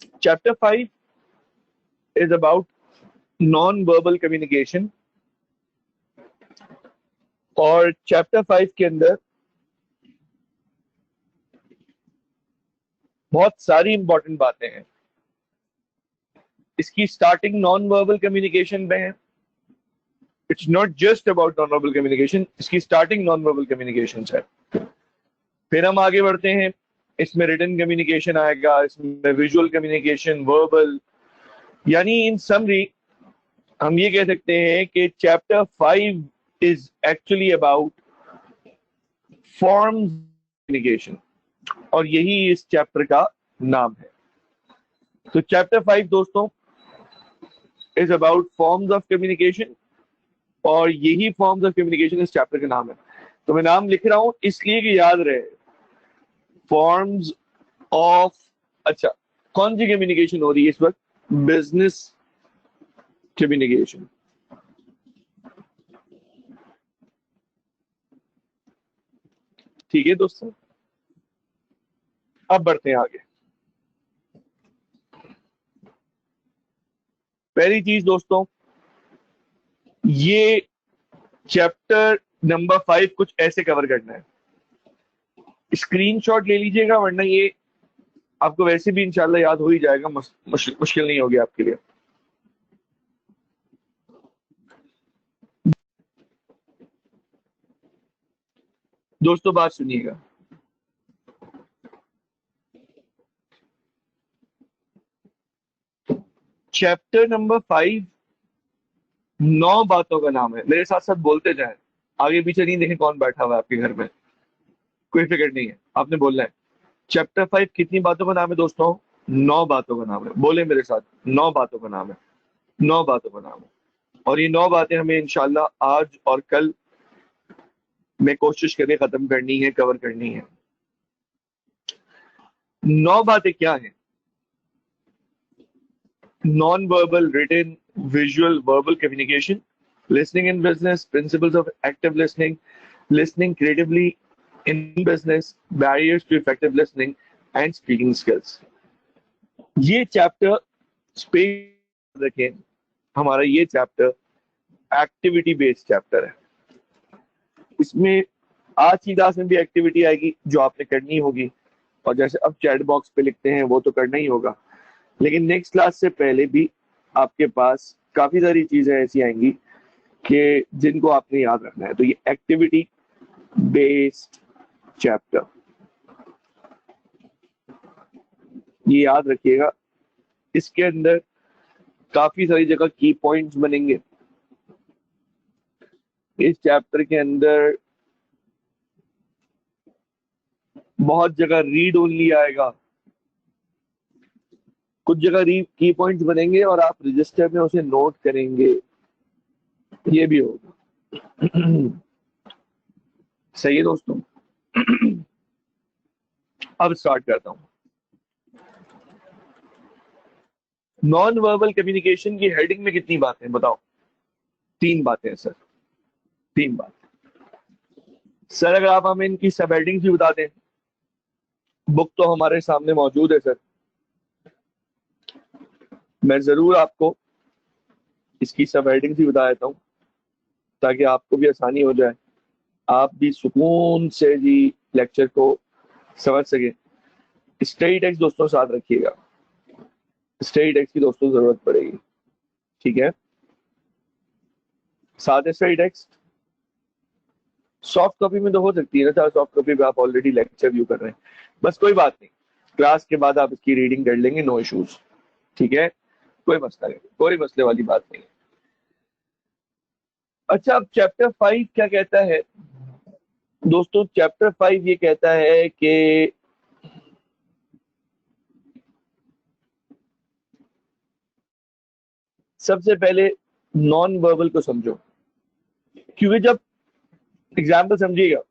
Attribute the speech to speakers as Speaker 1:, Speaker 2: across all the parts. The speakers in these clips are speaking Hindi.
Speaker 1: Chapter 5 is about non verbal communication, और चैप्टर 5 के अंदर बहुत सारी इंपॉर्टेंट बातें हैं। इसकी स्टार्टिंग नॉन वर्बल कम्युनिकेशन में है। It's not just about non verbal communication, इसकी स्टार्टिंग नॉन वर्बल कम्युनिकेशन है। फिर हम आगे बढ़ते हैं, इसमें रिटन कम्युनिकेशन आएगा, इसमें विजुअल कम्युनिकेशन, वर्बल। यानी इन समरी हम ये कह सकते हैं कि chapter 5 is actually about forms communication, और यही इस चैप्टर का नाम है। तो चैप्टर 5 दोस्तों is about forms of communication, और यही फॉर्म्स ऑफ कम्युनिकेशन इस चैप्टर का नाम है। तो मैं नाम लिख रहा हूं इसलिए कि याद रहे, फॉर्म्स ऑफ। अच्छा, कौन सी कम्युनिकेशन हो रही है इस वक्त? Business communication. ठीक है दोस्तों, अब बढ़ते हैं आगे। पहली चीज दोस्तों, ये चैप्टर नंबर 5 कुछ ऐसे कवर करना है। स्क्रीनशॉट ले लीजिएगा, वरना ये आपको वैसे भी इंशाल्लाह याद हो ही जाएगा, मुश्किल नहीं होगी आपके लिए। दोस्तों बात सुनिएगा, चैप्टर नंबर 5 9 बातों का नाम है। मेरे साथ साथ बोलते जाएं, आगे पीछे नहीं देखें कौन बैठा हुआ है आपके घर में, कोई फिक्र नहीं है, आपने बोलना है। चैप्टर 5 कितनी बातों का नाम है दोस्तों? 9 बातों का नाम है। बोले मेरे साथ, 9 बातों का नाम है। 9 बातों का नाम है, और ये 9 बातें हमें इंशाल्लाह आज और कल में कोशिश करके खत्म करनी है, कवर करनी है। 9 बातें क्या है? Non verbal, written, visual, verbal communication, listening in business, principles of active listening, listening creatively in business, barriers to effective listening, and speaking skills. ये चैप्टर स्पेस रखें, हमारा ये चैप्टर एक्टिविटी बेस्ड चैप्टर है। इसमें आज की क्लास में भी एक्टिविटी आएगी जो आपने करनी होगी, और जैसे अब चैट बॉक्स पे लिखते हैं वो तो करना ही होगा, लेकिन नेक्स्ट क्लास से पहले भी आपके पास काफी सारी चीजें ऐसी आएंगी कि जिनको आपने याद रखना है। तो ये एक्टिविटी बेस्ड चैप्टर, ये याद रखिएगा। इसके अंदर काफी सारी जगह की पॉइंट्स बनेंगे। इस चैप्टर के अंदर बहुत जगह रीड ओनली आएगा, कुछ जगह की पॉइंट्स बनेंगे और आप रजिस्टर में उसे नोट करेंगे, ये भी होगा। सही है दोस्तों। अब स्टार्ट करता हूं। नॉन वर्बल कम्युनिकेशन की हेडिंग में कितनी बातें बताओ? 3 बातें हैं सर, 3 बात। सर अगर आप हमें इनकी सब हेडिंग्स भी बता दें। बुक तो हमारे सामने मौजूद है सर, मैं जरूर आपको इसकी सब हेडिंग्स भी बता देता हूँ ताकि आपको भी आसानी हो जाए, आप भी सुकून से जी लेक्चर को समझ सके। स्टडी टेक्स्ट दोस्तों साथ रखिएगा, स्टडी टेक्स्ट की दोस्तों जरूरत पड़ेगी, ठीक है? साथ है स्टडी टेक्स्ट। सॉफ्ट कॉपी में तो हो सकती है ना, सॉफ्ट कॉपी पे आप ऑलरेडी लेक्चर व्यू कर रहे हैं, बस कोई बात नहीं, क्लास के बाद आप इसकी रीडिंग कर लेंगे, नो इश्यूज, ठीक है? कोई मसला नहीं, कोई मसले वाली बात नहीं। अच्छा, अब चैप्टर 5 क्या कहता है दोस्तों? चैप्टर 5 ये कहता है कि सबसे पहले नॉन वर्बल को समझो, क्योंकि जब एग्जाम्पल समझिएगा,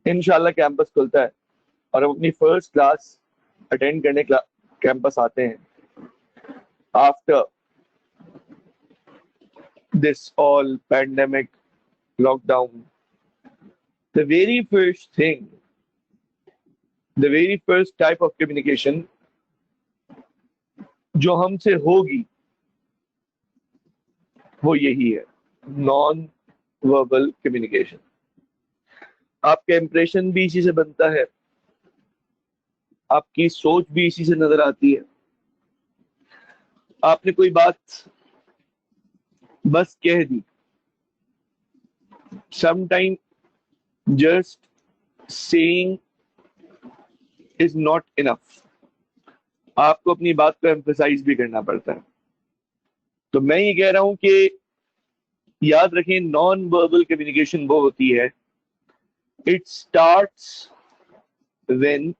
Speaker 1: इंशाल्लाह कैंपस खुलता है और हम अपनी फर्स्ट क्लास अटेंड करने कैंपस आते हैं after this all pandemic lockdown. the very first thing the very first type of communication जो हमसे होगी वो यही है, नॉन वर्बल कम्युनिकेशन। आपका इंप्रेशन भी इसी से बनता है, आपकी सोच भी इसी से नजर आती है। आपने कोई बात बस कह दी, sometime just saying is not enough, आपको अपनी बात को एम्फसाइज भी करना पड़ता है। तो मैं ये कह रहा हूं कि याद रखें, नॉन वर्बल कम्युनिकेशन वो होती है, it starts when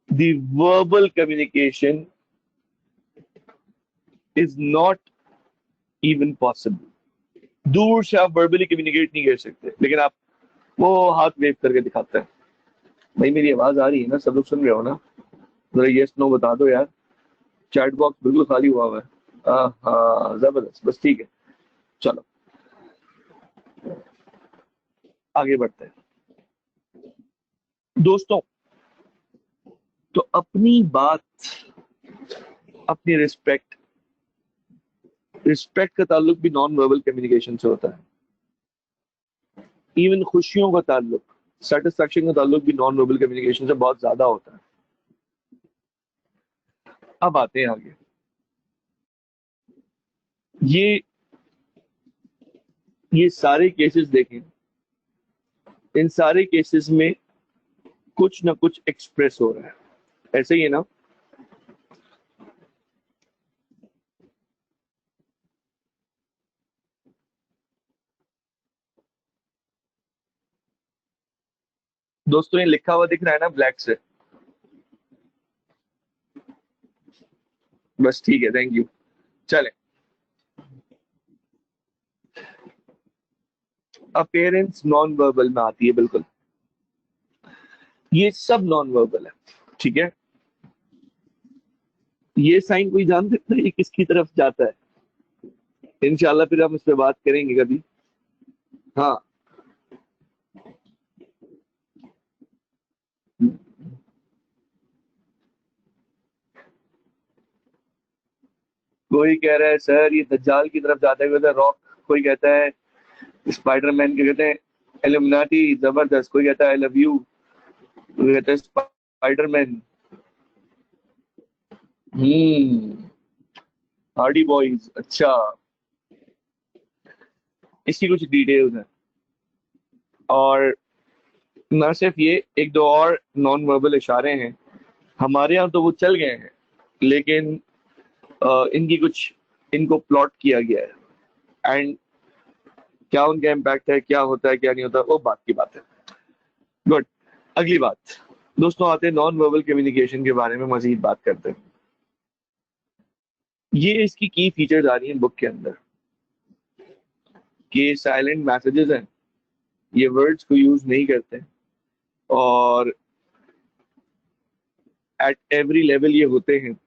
Speaker 1: the verbal communication is not even possible. दूर से आप वर्बली कम्युनिकेट नहीं कर सकते, लेकिन आप वो हाथ वेव करके दिखाते हैं। भाई मेरी आवाज आ रही है ना, सब लोग सुन रहे हो ना? जरा यस नो बता दो यार, चैट बॉक्स बिल्कुल खाली हुआ हुआ है। हाँ जबरदस्त, बस ठीक है, चलो आगे बढ़ते हैं दोस्तों। तो अपनी बात, अपनी रिस्पेक्ट, रिस्पेक्ट का ताल्लुक भी नॉन वर्बल कम्युनिकेशन से होता है। इवन खुशियों का ताल्लुक, सेटिस्फैक्शन का ताल्लुक भी नॉन वर्बल कम्युनिकेशन से बहुत ज्यादा होता है। अब आते हैं आगे। ये ये सारे केसेस देखें, इन सारे केसेस में कुछ ना कुछ एक्सप्रेस हो रहा है, ऐसे ही है ना? दोस्तों ये लिखा हुआ दिख रहा है ना ब्लैक से? बस ठीक है, थैंक यू। चले, अपेयरेंस नॉन वर्बल में आती है, बिल्कुल ये सब नॉन वर्बल है, ठीक है। ये साइन कोई जान सकता है ये किसकी तरफ जाता है? इंशाल्लाह फिर हम इस पे बात करेंगे कभी। हाँ, कोई कह रहा है सर ये दज्जाल की तरफ जाता है, कहता है रॉक। कोई कहता है स्पाइडरमैन के कहते हैं एलुमिनाटी जबरदस्त। कोई कहता है आई लव यू, कोई कहता है स्पाइडरमैन। हम्म, हार्डी बॉयज, अच्छा। इसकी कुछ डिटेल्स हैं, और न सिर्फ ये, एक दो और नॉन वर्बल इशारे हैं। हमारे यहाँ तो वो चल गए हैं, लेकिन इनकी कुछ, इनको प्लॉट किया गया है, एंड क्या उनका इम्पैक्ट है, क्या होता है क्या नहीं होता, वो बात की बात है। गुड। अगली बात दोस्तों, आते हैं नॉन वर्बल कम्युनिकेशन के बारे में मजीद बात करते हैं। ये इसकी की फीचर्स आ रही हैं बुक के अंदर, कि साइलेंट मैसेजेस हैं, ये वर्ड्स को यूज नहीं करते, और एट एवरी लेवल ये होते हैं,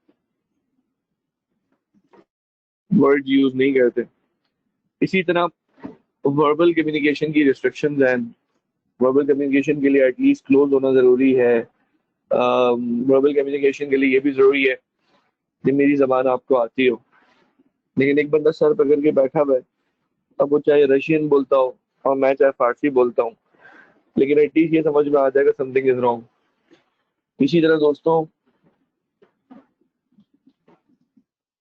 Speaker 1: वर्ड यूज नहीं करते। इसी तरह वर्बल कम्युनिकेशन की रिस्ट्रिक्शंस हैं। वर्बल कम्युनिकेशन के लिए एटलीस्ट क्लोज होना जरूरी है। वर्बल कम्युनिकेशन के लिए ये भी जरूरी है कि मेरी जबान आपको आती हो। लेकिन एक बंदा सर पकड़ के बैठा हुआ है, अब वो चाहे रशियन बोलता हो और मैं चाहे फारसी बोलता हूँ, लेकिन एटलीस्ट ये समझ में आ जाएगा समथिंग इज रॉन्ग। इसी तरह दोस्तों,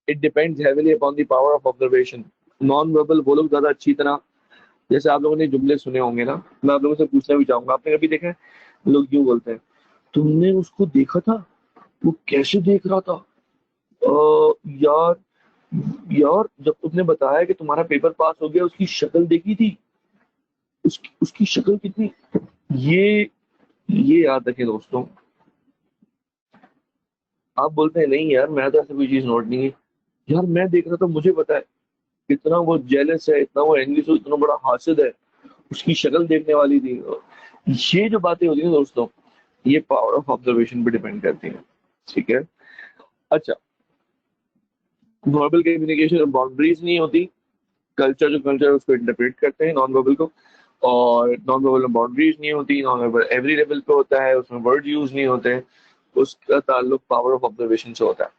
Speaker 1: it depends heavily upon the power of observation. Non verbal वो लोग ज्यादा अच्छी तरह, जैसे आप लोगों ने जुमले सुने होंगे ना, मैं आप लोगों से पूछना भी चाहूंगा, आपने कभी देखा है लोग यूं बोलते हैं, तुमने उसको देखा था, वो कैसे देख रहा था? यार, यार जब तुमने बताया कि तुम्हारा पेपर पास हो गया, उसकी शक्ल देखी थी, उसकी उसकी शक्ल कितनी, ये ये याद रखें दोस्तों। आप बोलते हैं नहीं यार मैं तो ऐसा कोई चीज नोट नहीं है, यार मैं देख रहा था, मुझे पता है इतना वो जेलस है, इतना वो एनविस है, इतना बड़ा हासिद है, उसकी शक्ल देखने वाली थी। ये जो बातें होती है ना दोस्तों, ये पावर ऑफ ऑब्जर्वेशन पे डिपेंड करती है, ठीक है। अच्छा, वर्बल कम्युनिकेशन में बाउंड्रीज नहीं होती, कल्चर जो कल्चर उसको इंटरप्रेट करते हैं नॉन वर्बल को, और नॉन वर्बल में बाउंड्रीज नहीं होती, नॉन वर्बल एवरी लेवल पे होता है, उसमें वर्ड यूज नहीं होते हैं, उसका ताल्लुक पावर ऑफ ऑब्जर्वेशन से होता है।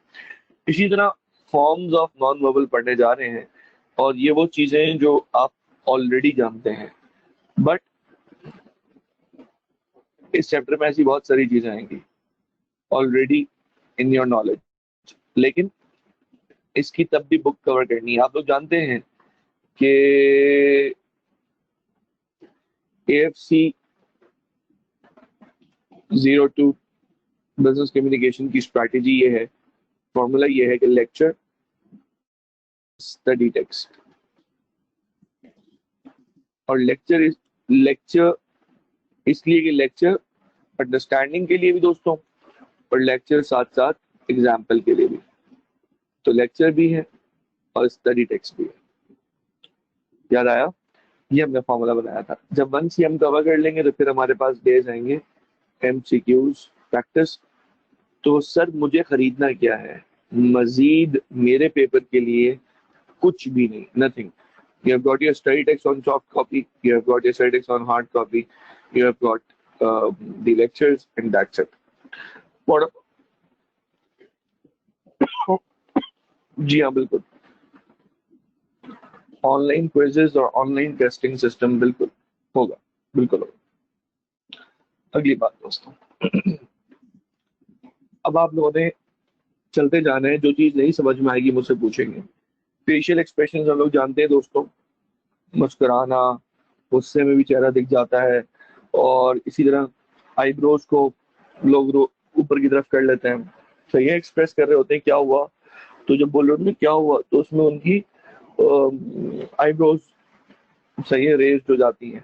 Speaker 1: इसी तरह फॉर्म्स ऑफ नॉन वर्बल पढ़ने जा रहे हैं, और ये वो चीजें हैं जो आप ऑलरेडी जानते हैं, बट इस चैप्टर में ऐसी बहुत सारी चीजें आएंगी ऑलरेडी इन योर नॉलेज, लेकिन इसकी तब भी बुक कवर करनी है। आप लोग जानते हैं कि AFC 02 बिजनेस कम्युनिकेशन की स्ट्रैटेजी ये है, फॉर्मूला ये है कि लेक्चर, स्टडी टेक्स्ट, और लेक्चर इसलिए कि लेक्चर अंडरस्टैंडिंग के लिए भी दोस्तों, और लेक्चर साथ साथ एग्जाम्पल के लिए भी। तो लेक्चर भी है और स्टडी टेक्स्ट भी है। याद आया? ये हमने फॉर्मूला बनाया था। जब 1 से हम कवर कर लेंगे तो फिर हमारे पास डेज आएंगे MCQs प्रैक्टिस। तो सर मुझे खरीदना क्या है मजीद मेरे पेपर के लिए? कुछ भी नहीं, nothing. You have got your study text on soft copy, you have got your study text on hard copy, you have got the lectures, and that's it. What? जी हाँ, बिल्कुल। ऑनलाइन क्विजेज और ऑनलाइन टेस्टिंग सिस्टम बिल्कुल होगा, बिल्कुल होगा। अगली बात दोस्तों, अब आप लोगों ने चलते जाना है, जो चीज नहीं समझ में आएगी मुझसे पूछेंगे। फेशियल एक्सप्रेशन हम लोग जानते हैं दोस्तों, मुस्कुराना, गुस्से में भी चेहरा दिख जाता है, और इसी तरह आईब्रोज को लोग ऊपर की तरफ कर लेते हैं, तो ये एक्सप्रेस कर रहे होते हैं क्या हुआ। तो जब बोल रहे होते हैं क्या हुआ, तो उसमें उनकी आईब्रोज सही है रेज हो जाती हैं।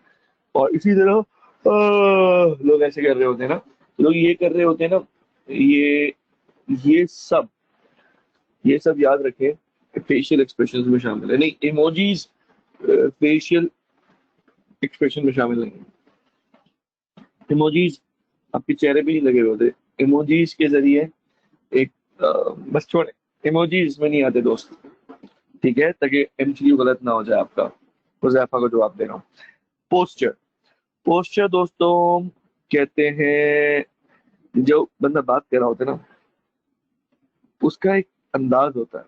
Speaker 1: और इसी तरह लोग ऐसे कर रहे होते हैं ना, लोग ये कर रहे होते हैं ना, ये ये सब याद रखें, फेशियल एक्सप्रेशंस में शामिल है। नहीं, इमोजीज फेशियल एक्सप्रेशन में शामिल नहीं है। इमोजीज आपके चेहरे पे ही लगे हुए होते, इमोजीज के जरिए एक बस छोड़े, इमोजीज में नहीं आते दोस्त, ठीक है, ताकि MCQ गलत ना हो जाए आपका। हुजैफा को जवाब दे रहा हूँ। पोस्चर, पोस्चर दोस्तों कहते हैं जो बंदा बात कर रहा होता है ना, उसका एक अंदाज होता है,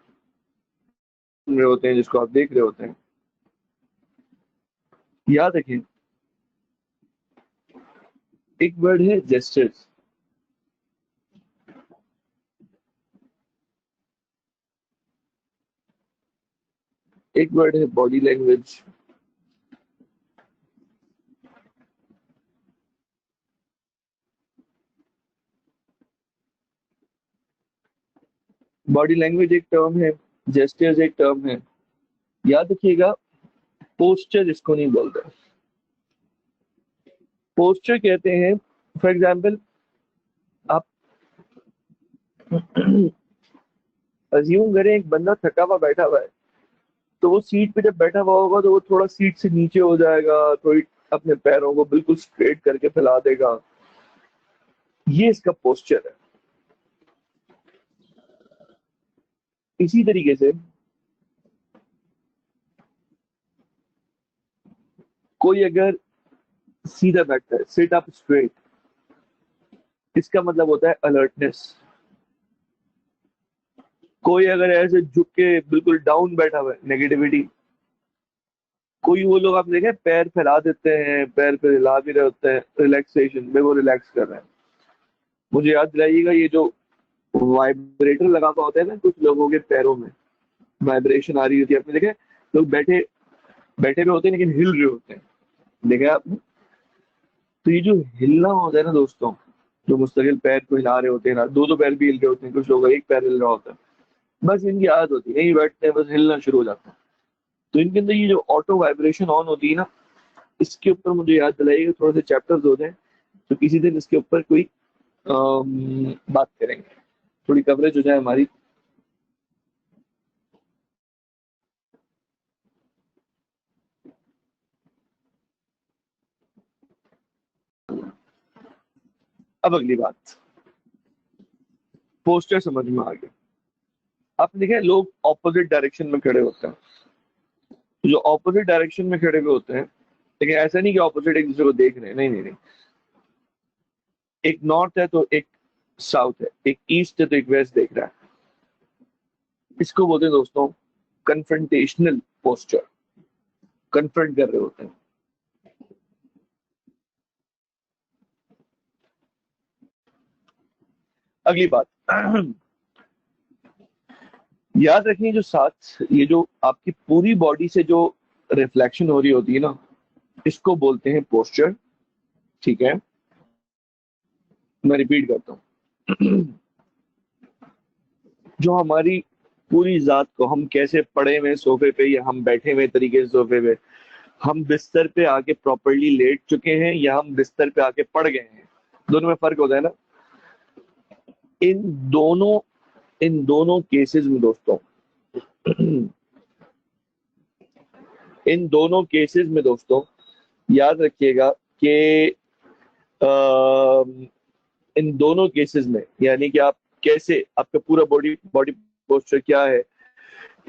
Speaker 1: सुन रहे होते हैं जिसको आप देख रहे होते हैं। याद रखें, एक वर्ड है जेस्चर्स, एक वर्ड है बॉडी लैंग्वेज, बॉडी लैंग्वेज एक टर्म है, जेस्चर्स एक टर्म है। याद रखिएगा, पोस्चर इसको नहीं बोलते। पोस्चर कहते हैं, फॉर एग्जाम्पल आप अज्यूम करें एक बंदा थका हुआ बैठा हुआ है, तो वो सीट पे जब बैठा हुआ होगा तो वो थोड़ा सीट से नीचे हो जाएगा, थोड़ी अपने पैरों को बिल्कुल स्ट्रेट करके फैला देगा, ये इसका पोस्चर है। इसी तरीके से कोई अगर सीधा बैठता है, सिट अप स्ट्रेट, इसका मतलब होता है अलर्टनेस। कोई अगर ऐसे झुक के बिल्कुल डाउन बैठा हुआ है, नेगेटिविटी। कोई वो लोग आप देखें पैर फैला देते हैं, पैर पे हिला भी रहे होते हैं, रिलैक्सेशन में वो रिलैक्स कर रहे हैं। मुझे याद दिलाइएगा, ये जो वाइब्रेटर लगा हुआ होता है ना कुछ लोगों के पैरों में, वाइब्रेशन आ रही होती है, आपने देखे लोग बैठे बैठे हुए होते हैं लेकिन हिल रहे होते हैं, देखे आपने? तो ये जो हिलना होता है ना दोस्तों, जो मुस्तकिल पैर को हिला रहे होते हैं ना, दो दो पैर भी हिल रहे होते हैं, कुछ लोग एक पैर हिल रहा होता है, बस इनकी आदत होती है, यही बैठते हैं बस हिलना शुरू हो जाता है। तो इनके अंदर ये जो ऑटो वाइब्रेशन ऑन होती है ना, इसके ऊपर मुझे याद दिलाइएगा, थोड़े से चैप्टर्स होते हैं, तो किसी दिन इसके ऊपर कोई बात करेंगे, थोड़ी कवरेज हो जाए हमारी। अब अगली बात, पोस्टर समझ में आ गया। आपने देखा है लोग ऑपोजिट डायरेक्शन में खड़े होते हैं, जो ऑपोजिट डायरेक्शन में खड़े हुए होते हैं, लेकिन ऐसा नहीं कि ऑपोजिट एक दूसरे को देख रहे हैं, नहीं नहीं नहीं, एक नॉर्थ है तो एक साउथ है, एक ईस्ट है तो एक वेस्ट देख रहा है। इसको बोलते हैं दोस्तों कन्फ्रंटेशनल पोस्चर, कन्फ्रंट कर रहे होते हैं। अगली बात, याद रखिए जो साथ ये जो आपकी पूरी बॉडी से जो रिफ्लेक्शन हो रही होती है ना, इसको बोलते हैं पोस्चर। ठीक है, मैं रिपीट करता हूँ। जो हमारी पूरी जात को, हम कैसे पड़े हुए सोफे पे या हम बैठे हुए तरीके से सोफे पे, हम बिस्तर पे आके प्रॉपरली लेट चुके हैं या हम बिस्तर पे आके पड़ गए हैं, दोनों में फर्क होता है ना। इन दोनों इन दोनों केसेस में दोस्तों, इन दोनों केसेस में दोस्तों याद रखिएगा कि इन दोनों केसेस में, यानी कि आप कैसे, आपका पूरा बॉडी बॉडी पोस्चर क्या है,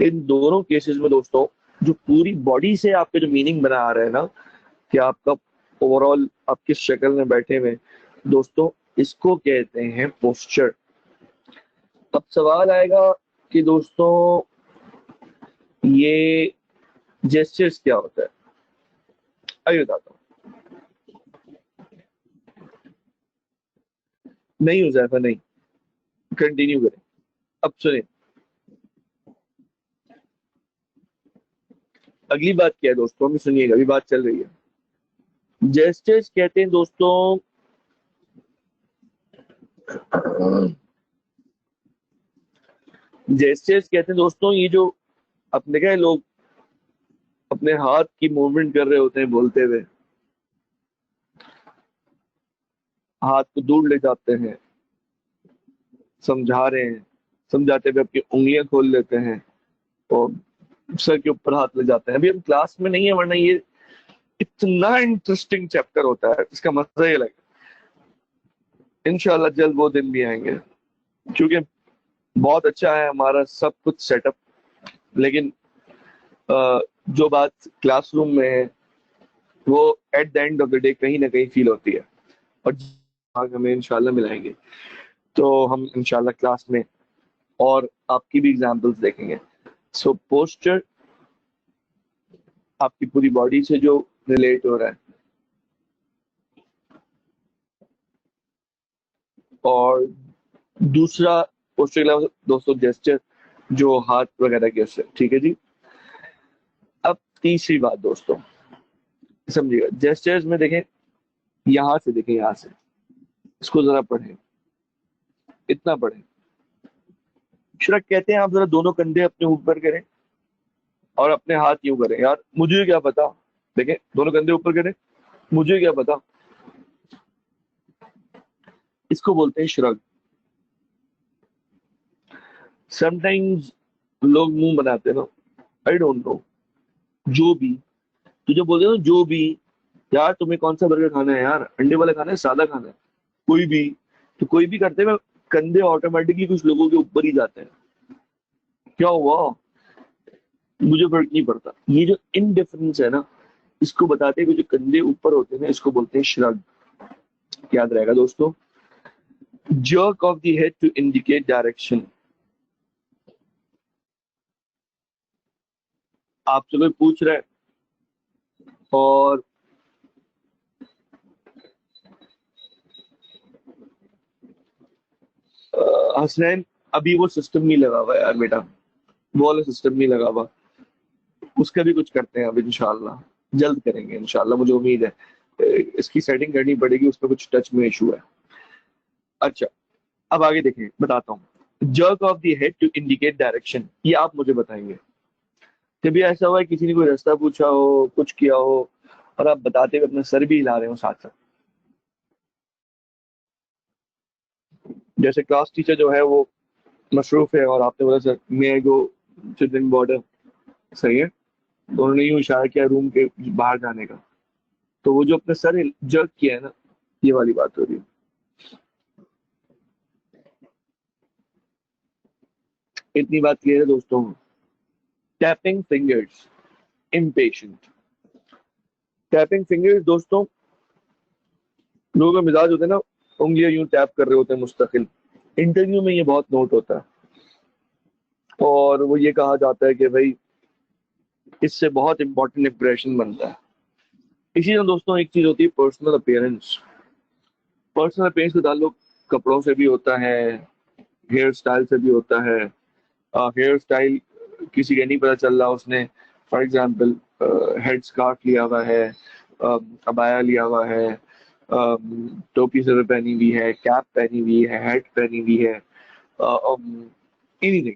Speaker 1: इन दोनों केसेस में दोस्तों जो पूरी बॉडी से आपके जो मीनिंग बना आ रहा है ना, कि आपका ओवरऑल आप किस शक्ल में बैठे हुए, दोस्तों इसको कहते हैं पोस्चर। अब सवाल आएगा कि दोस्तों ये जेस्चर्स क्या होता है, आइए बताता हूँ। नहीं हुजैफा नहीं, कंटिन्यू करें। अब सुने, अगली बात क्या है दोस्तों, हमें सुनिएगा, अभी बात चल रही है। जेस्चर्स कहते हैं दोस्तों, जेस्चर्स कहते हैं दोस्तों ये जो अपने क्या लोग अपने हाथ की मूवमेंट कर रहे होते हैं बोलते हुए, हाथ को दूर ले जाते हैं, समझा रहे हैं, समझाते हुए अपनी उंगलियां खोल लेते हैं और सर के ऊपर हाथ ले जाते हैं। अभी हम क्लास में नहीं है, वरना ये इतना इंटरेस्टिंग चैप्टर होता है, इसका मजा ही अलग है। इंशाल्लाह जल्द वो दिन भी आएंगे, क्योंकि बहुत अच्छा है हमारा सब कुछ सेटअप, लेकिन जो बात क्लासरूम में है वो at the end of the day कहीं ना कहीं फील होती है, और हमें इंशाल्लाह मिलाएंगे तो हम इंशाल्लाह क्लास में और आपकी भी एग्जांपल्स देखेंगे। सो पोस्चर आपकी पूरी बॉडी से जो रिलेट हो रहा है, और दूसरा पोस्चर के अलावा दोस्तों जेस्चर जो हाथ वगैरह के उससे, ठीक है जी। अब तीसरी बात दोस्तों समझिएगा, जेस्चर्स में देखें, यहां से देखें, यहां से इसको जरा पढ़ें, इतना पढ़ें। इशरक कहते हैं आप जरा दोनों कंधे अपने ऊपर करें और अपने हाथ यूं करें। यार मुझे क्या पता, देखें दोनों कंधे ऊपर करें, मुझे क्या पता, इसको बोलते हैं श्रग। समटाइम्स लोग मुंह बनाते हैं ना, आई डोंट नो, जो भी तुझे बोलते हो, जो भी, यार तुम्हें कौन सा बर्गर खाना है यार, अंडे वाला खाना है, सादा खाना है, कोई भी, तो कोई भी करते हुए कंधे ऑटोमेटिकली कुछ लोगों के ऊपर ही जाते हैं। क्या हुआ, मुझे फर्क नहीं पड़ता। ये जो इनडिफरेंस है ना, इसको बताते हुए जो कंधे ऊपर होते हैं ना, इसको बोलते हैं श्रग। याद रहेगा दोस्तों, jerk of the head to indicate direction। आपसे कोई पूछ रहा है और हसनैन अभी वो सिस्टम नहीं लगा हुआ यार बेटा, वो वाला सिस्टम नहीं लगा हुआ, उसका भी कुछ करते हैं अब इंशाल्लाह, जल्द करेंगे इंशाल्लाह, मुझे उम्मीद है। इसकी सेटिंग करनी पड़ेगी, उसमें कुछ टच में इशू है। अच्छा, अब आगे देखें, बताता हूँ। Jerk of the head to indicate direction, ये आप मुझे बताएंगे। कभी ऐसा हुआ है किसी ने कोई रास्ता पूछा हो, कुछ किया हो, और आप बताते हुए अपना सर भी हिला रहे हो साथ साथ? जैसे क्लास टीचर जो है वो मसरूफ है और आपने बोला सर मे गो चिल्ड्रन बॉर्डर, सही है, तो उन्होंने यूं इशारा किया रूम के बाहर जाने का, तो वो जो अपने सर जर्क किया है ना, ये वाली बात हो रही है। इतनी बात क्लियर है दोस्तों। Tapping fingers, impatient. Tapping fingers दोस्तों, लोगों का मिजाज होता है ना, उंगलियां यूं टैप कर रहे होते हैं मुस्तकिल। इंटरव्यू में ये बहुत नोट होता है। और वो ये कहा जाता है कि भाई इससे बहुत इंपॉर्टेंट इंप्रेशन बनता है। इसी तरह दोस्तों एक चीज होती है पर्सनल अपीयरेंस। पर्सनल अपीयरेंस का ताल्लुक कपड़ों से भी होता है, हेयर स्टाइल से भी होता है। हेयर स्टाइल किसी का नहीं पता चल रहा उसने फॉर एग्जाम्पल हेड स्कार्फ लिया हुआ है, अबाया लिया हुआ है, टोपी सर पे पहनी हुई है, कैप पहनी हुई है, हैट पहनी हुई है, एनीथिंग।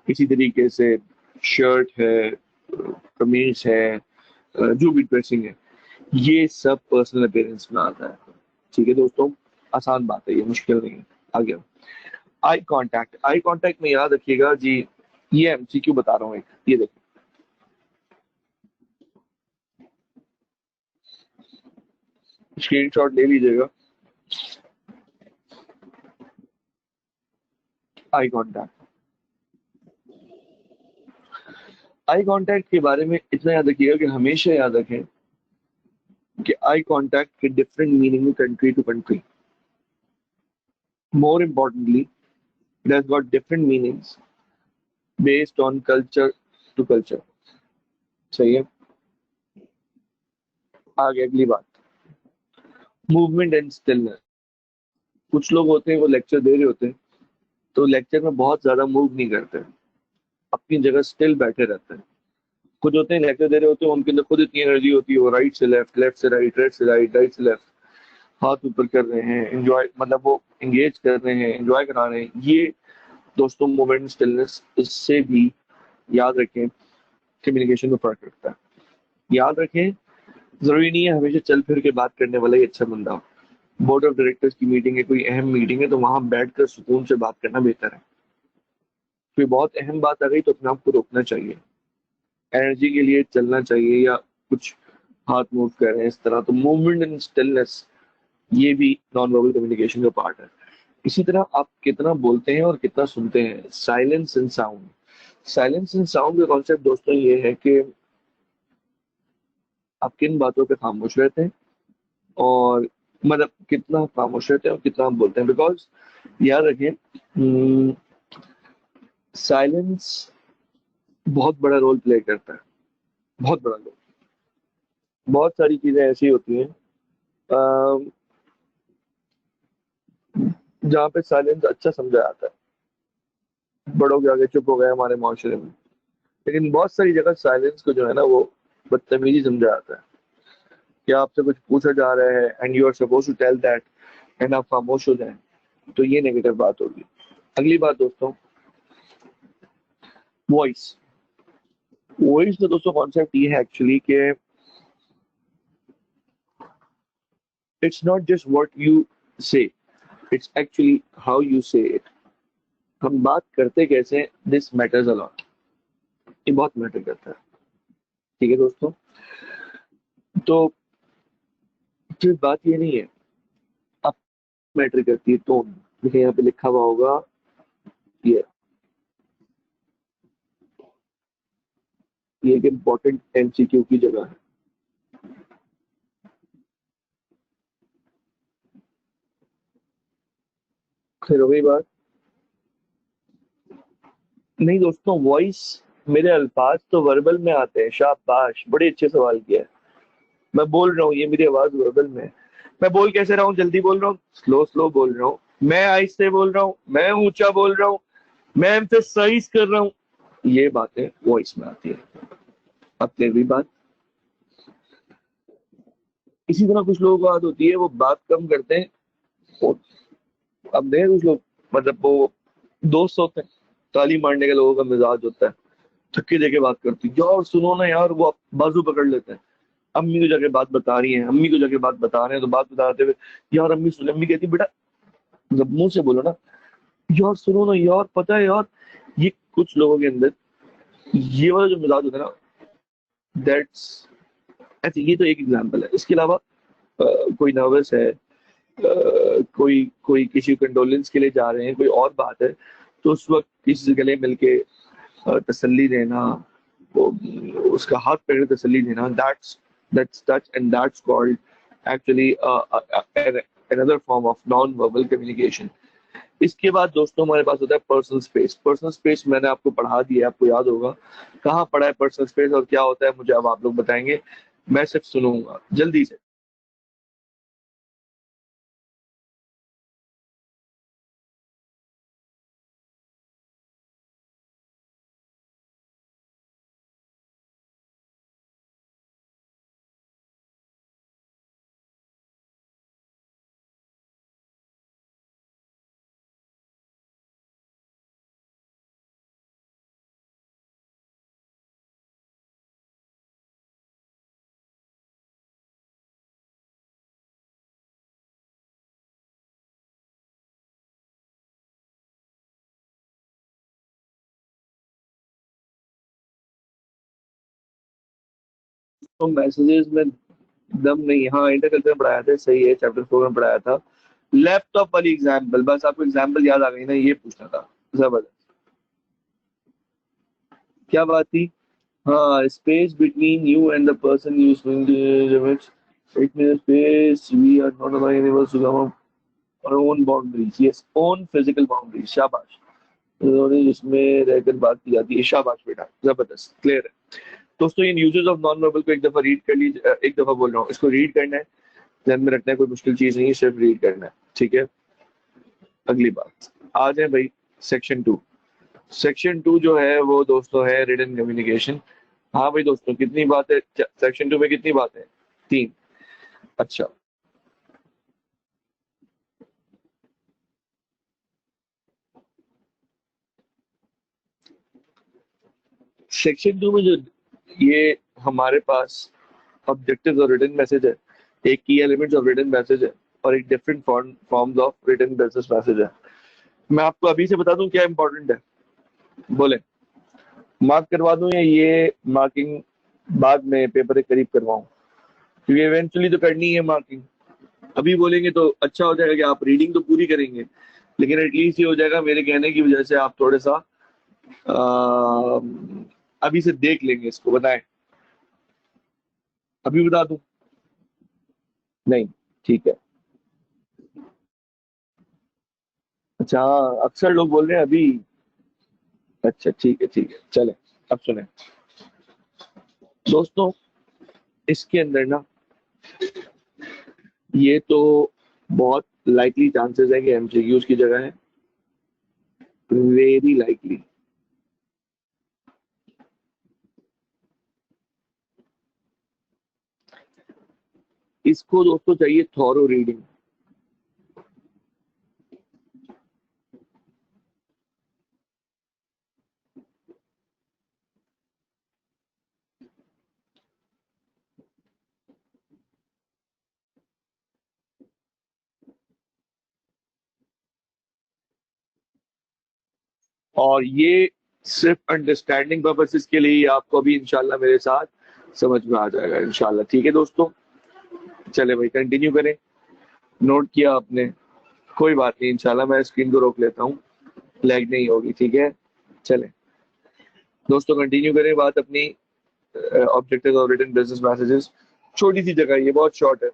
Speaker 1: इसी तरीके से शर्ट है, कमीज है, जो भी ड्रेसिंग है, ये सब पर्सनल अपीयरेंस में आता है। ठीक है दोस्तों, आसान बात है, ये मुश्किल नहीं है। आगे आई कांटेक्ट। आई कांटेक्ट में याद रखिएगा जी, ये एमसीक्यू बता रहा हूँ एक, ये देखो, स्क्रीनशॉट ले लीजिएगा। आई कांटेक्ट, आई कांटेक्ट के बारे में इतना याद रखिएगा कि हमेशा याद रखें कि आई कांटेक्ट के different meaning country to country. More importantly, it has got different meanings based on culture to culture। सही है। आगे अगली बात, मूवमेंट एंड स्टिलनेस। कुछ लोग होते हैं वो लेक्चर दे रहे होते हैं तो लेक्चर में बहुत ज्यादा मूव नहीं करते, अपनी जगह स्टिल बैठे रहते हैं। कुछ होते हैं लेक्चर दे रहे होते हैं, उनके अंदर खुद इतनी एनर्जी होती है, वो राइट से लेफ्ट, लेफ्ट से राइट, राइट से राइट, राइट से लेफ्ट, हाथ ऊपर कर रहे हैं, एंजॉय, मतलब वो एंगेज कर रहे हैं, एंजॉय करा रहे हैं। ये दोस्तों मूवमेंट स्टिलनेस, इससे भी याद रखें कम्युनिकेशन में फर्क रखता है। याद रखें, जरूरी नहीं है हमेशा चल फिर के बात करने वाला ही अच्छा बंदा हो। बोर्ड ऑफ डायरेक्टर्स की मीटिंग है, कोई अहम मीटिंग है, तो वहां बैठकर सुकून से बात करना बेहतर है। कोई बहुत अहम बात आ गई तो अपने आप को रोकना चाहिए, एनर्जी के लिए चलना चाहिए, या कुछ हाथ मूव कर रहे हैं इस तरह। तो मूवमेंट एंड स्टिलनेस ये भी नॉन वर्बल कम्युनिकेशन का पार्ट है। इसी तरह आप कितना बोलते हैं और कितना सुनते हैं, silence and sound. Silence and sound का कॉन्सेप्ट दोस्तों ये है कि आप किन बातों पे खामोश रहते हैं, और मतलब कितना खामोश रहते हैं और कितना आप बोलते हैं। बिकॉज याद रखें, साइलेंस बहुत बड़ा रोल प्ले करता है, बहुत बड़ा रोल। बहुत सारी चीजें ऐसी होती हैं अ, जहाँ पे साइलेंस अच्छा समझा जाता है, बड़ों के आगे चुप हो गए हमारे माशरे में। लेकिन बहुत सारी जगह साइलेंस को जो है ना वो बदतमीजी समझा जाता है, कि आपसे कुछ पूछा जा रहा है and you are suppose to tell that, and आप खामोश हो जाए, तो ये नेगेटिव बात होगी। अगली बात दोस्तों, वॉइस। वॉइस का दोस्तों कॉन्सेप्ट ये है एक्चुअली कि it's not just what you से, इट्स एक्चुअली हाउ यू से इट। हम बात करते कैसे, दिस मैटर्स अ लॉट, ये बहुत मैटर करता है। ठीक है दोस्तों, तो सिर्फ बात ये नहीं है, अब मैटर करती है टोन। देखिए यहाँ पे लिखा हुआ होगा, ये एक इम्पोर्टेंट एमसीक्यू की जगह है। फिर हो गई बात, नहीं दोस्तों, वॉइस, मेरे अल्फाज तो वर्बल में आते हैं। शाबाश, बड़े अच्छे सवाल किया है। मैं बोल रहा हूँ, ये मेरी आवाज वर्बल में है। मैं बोल कैसे रहा हूँ, जल्दी बोल रहा हूँ, स्लो स्लो बोल रहा हूँ, मैं आहिस्ते बोल रहा हूँ, मैं ऊंचा बोल रहा हूँ, मैं एम्फेसाइज कर रहा हूँ, ये बातें वॉइस में आती है। अब तेरी बात, इसी तरह कुछ लोगों को आदत होती है वो बात कम करते हैं। वो- अब देख कुछ लोग, मतलब वो दोस्त होते हैं, ताली मारने के लोगों का मिजाज होता है, थक्के देके बात करती है, यार सुनो ना यार, वो बाजू पकड़ लेते हैं। अम्मी को जाके बात बता रही है, अम्मी को जाके बात बता रहे हैं, तो बात बताते हुए, यार अम्मी सुन, अम्मी कहती बेटा, जब मुंह से बोलो ना, यार सुनो ना यार, पता है यार, ये कुछ लोगों के अंदर ये वाला जो मिजाज होता है ना, दैट्स, ऐसे ये तो एक एग्जांपल है। इसके अलावा कोई नर्वस है, कोई कोई किसी कंडोलेंस के लिए जा रहे हैं, कोई और बात है, तो उस वक्त किसी से गले मिलके तसल्ली देना, वो उसका हाथ पकड़ के तसल्ली देना, that's touch and that's called actually another form of non-verbal communication। इसके बाद दोस्तों हमारे पास होता है पर्सनल स्पेस। पर्सनल स्पेस मैंने आपको पढ़ा दिया है, आपको याद होगा कहाँ पढ़ा है पर्सनल स्पेस और क्या होता है, मुझे अब आप लोग बताएंगे, मैं सिर्फ सुनूंगा जल्दी से। तो मैसेजेस में दम नहीं, हाँ इंटरकल्चर में पढ़ाया था, सही है, चैप्टर 4 में पढ़ाया था। लैपटॉप वाली एग्जाम्पल, बस आपको एग्जाम्पल याद आ गई ना, ये पूछना था। जबरदस्त। क्या बात थी? हाँ, space between you and the person you swing it mean space we are not allowed animals to come और own boundaries, yes own physical boundaries, शाबाश। जिसमें रहकर बात की जाती है, शाबाश बेटा, जबरदस्त, क्लियर है। दोस्तों इन यूजेस ऑफ नॉन वर्बल को एक दफा रीड कर लीजिए, एक दफा बोल रहा हूँ, इसको रीड करना है, ध्यान में रखना है, कोई मुश्किल चीज नहीं है, सिर्फ रीड करना है, ठीक है। अगली बात आ जाए भाई, सेक्शन 2। सेक्शन 2 जो है वो दोस्तों है रिटन कम्युनिकेशन। हाँ भाई दोस्तों, कितनी बात है सेक्शन 2 में, कितनी बात है? 3। अच्छा, सेक्शन 2 में जो ये हमारे पास ऑब्जेक्टिव्स और रिटन मैसेज है, एक की एलिमेंट्स ऑफ रिटन मैसेज है, और एक different forms of written business message है। मैं आपको अभी से बता दूं क्या इंपॉर्टेंट है, बोले मार्क करवा दूं या ये मार्किंग बाद में पेपर के करीब करवाऊं, क्योंकि इवेंचुअली तो करनी है मार्किंग। अभी बोलेंगे तो अच्छा हो जाएगा कि आप रीडिंग तो पूरी करेंगे, लेकिन एटलीस्ट ये हो जाएगा मेरे कहने की वजह से आप थोड़ा सा अभी से देख लेंगे इसको, बताएं अभी बता दूं? नहीं, ठीक है। अच्छा हाँ, अक्सर लोग बोल रहे हैं अभी। अच्छा ठीक है, ठीक है, चले। अब सुने दोस्तों, इसके अंदर ना, ये तो बहुत लाइकली चांसेस है कि एमसीक्यूज की जगह है, वेरी लाइकली। इसको दोस्तों चाहिए थॉरो रीडिंग। और ये सिर्फ अंडरस्टैंडिंग पर्पसेस के लिए ही आपको अभी इंशाल्लाह मेरे साथ समझ में आ जाएगा इंशाल्लाह, ठीक है दोस्तों। चले भाई कंटिन्यू करें। नोट किया आपने? कोई बात नहीं, इंशाल्लाह मैं स्क्रीन को रोक लेता हूँ, लैग नहीं होगी, ठीक है। चले दोस्तों कंटिन्यू करें बात अपनी, ऑब्जेक्टिव और रिटन बिजनेस मैसेजेस। छोटी सी जगह है, ये बहुत शॉर्ट है।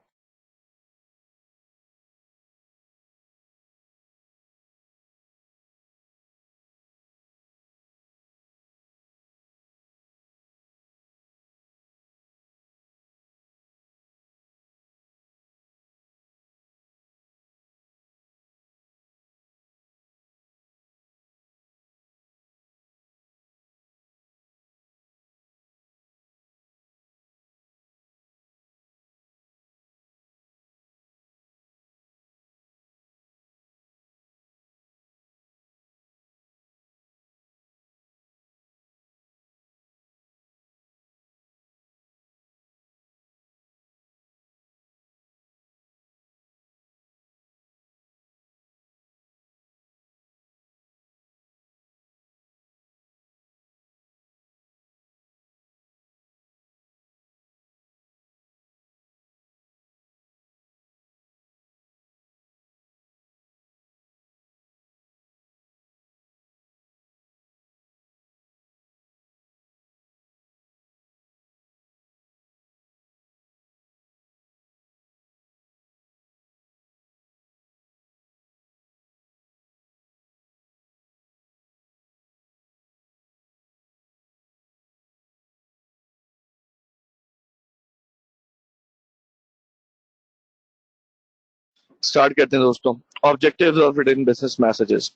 Speaker 1: स्टार्ट करते हैं दोस्तों। Objectives of written business messages.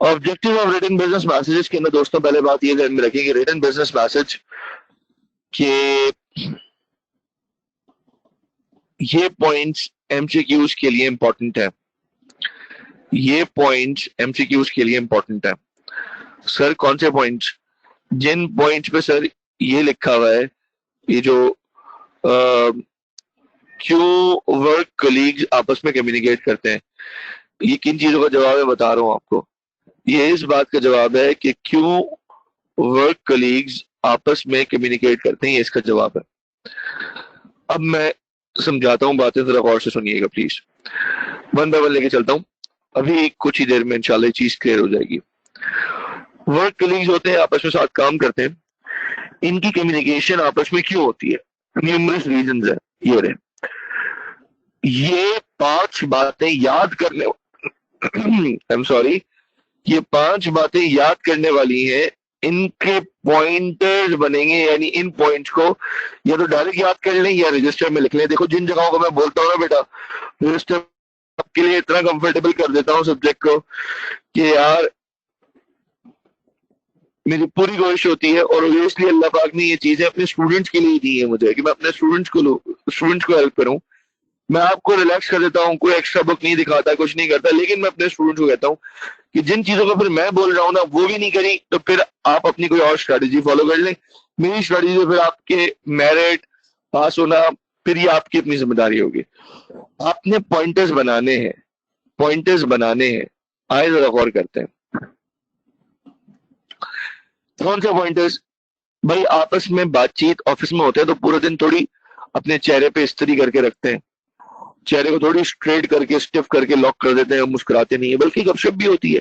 Speaker 1: Objective of written business messages के अंदर दोस्तों पहले बात ये ध्यान में रखिए कि रिटन बिजनेस मैसेज के ये पॉइंट्स एमसीक्यूज के लिए इंपॉर्टेंट है। ये पॉइंट्स एमसीक्यूज के लिए इंपॉर्टेंट है। सर कौन से पॉइंट्स? जिन पॉइंट्स पे सर ये लिखा हुआ है, ये जो क्यों वर्क कलीग्स आपस में कम्युनिकेट करते हैं, ये किन चीजों का जवाब है बता रहा हूं आपको। ये इस बात का जवाब है कि क्यों वर्क कलीग्स आपस में कम्युनिकेट करते हैं, ये इसका जवाब है। अब मैं समझाता हूँ बातें, जरा गौर से सुनिएगा प्लीज। वन बाय वन लेके चलता हूँ, अभी कुछ ही देर में इंशाल्लाह चीज क्लियर हो जाएगी। वर्क कलीग्स होते हैं, आपस में साथ काम करते हैं। इनकी कम्युनिकेशन आपस में क्यों होती है? न्यूमरस रीजंस है। ये रहे, ये 5 बातें याद करने आई एम सॉरी, ये 5 बातें याद करने वाली हैं। इनके पॉइंटर्स बनेंगे, यानी इन पॉइंट्स को या तो डायरेक्ट याद कर लें या रजिस्टर में लिख लें। देखो जिन जगहों को मैं बोलता हूँ ना बेटा, रजिस्टर आपके लिए इतना कंफर्टेबल कर देता हूँ सब्जेक्ट को कि यार मेरी पूरी कोशिश होती है, और ऑब्वियसली अल्लाह पाक ने ये चीजें अपने स्टूडेंट्स के लिए दी है मुझे, कि मैं अपने स्टूडेंट्स को हेल्प करूं। मैं आपको रिलैक्स कर देता हूँ, कोई एक्स्ट्रा बुक नहीं दिखाता, कुछ नहीं करता, लेकिन मैं अपने स्टूडेंट्स को कहता हूँ कि जिन चीजों को फिर मैं बोल रहा हूँ ना वो भी नहीं करी, तो फिर आप अपनी कोई और स्ट्रेटेजी फॉलो कर लें। मेरी स्ट्रेटेजी फिर आपके मेरिट पास होना, फिर ये आपकी अपनी जिम्मेदारी होगी। आपने पॉइंटर्स बनाने हैं, पॉइंटर्स बनाने हैं। आए जरा गौर करते हैं कौन सा पॉइंटर्स। भाई आपस में बातचीत ऑफिस में होते हैं तो पूरे दिन थोड़ी अपने चेहरे पे इस्त्री करके रखते हैं, चेहरे को थोड़ी स्ट्रेट करके स्टिफ करके लॉक कर देते हैं, मुस्कुराते नहीं है, बल्कि गपशप भी होती है।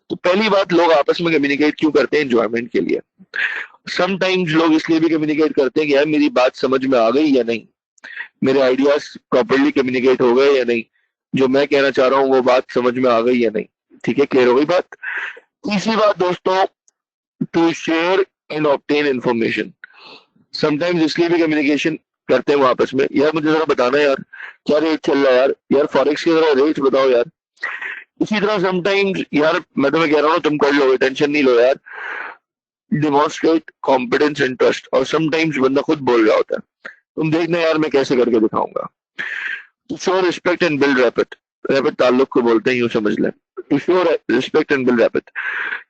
Speaker 1: तो पहली बात, लोग आपस में कम्युनिकेट क्यों करते हैं? एंजॉयमेंट के लिए। समटाइम्स लोग इसलिए भी कम्युनिकेट करते हैं कि यार मेरी बात समझ में आ गई या नहीं, मेरे आइडियाज प्रॉपरली कम्युनिकेट हो गए या नहीं, जो मैं कहना चाह रहा हूँ वो बात समझ में आ गई या नहीं। ठीक है, क्लियर हो गई बात। तीसरी बात दोस्तों, to share and obtain information. Sometimes इसलिए भी कम्युनिकेशन करते हैं वो आपस में, यार मुझे जरा बताना यार क्या रेट चल रहा है, यार यार फॉरेक्स के जरा रेट बताओ यार। इसी तरह समटाइम्स, यार मैं तुम्हें कह रहा हूँ तुम कर लो, टेंशन नहीं लो यार। Demonstrate competence and trust. और समटाइम्स बंदा खुद बोल रहा होता है, तुम देखना यार मैं कैसे करके दिखाऊंगा। To show respect and build rapid. Rapid ताल्लुक को बोलते हैं, यूं समझ लें। To show respect and build rapid,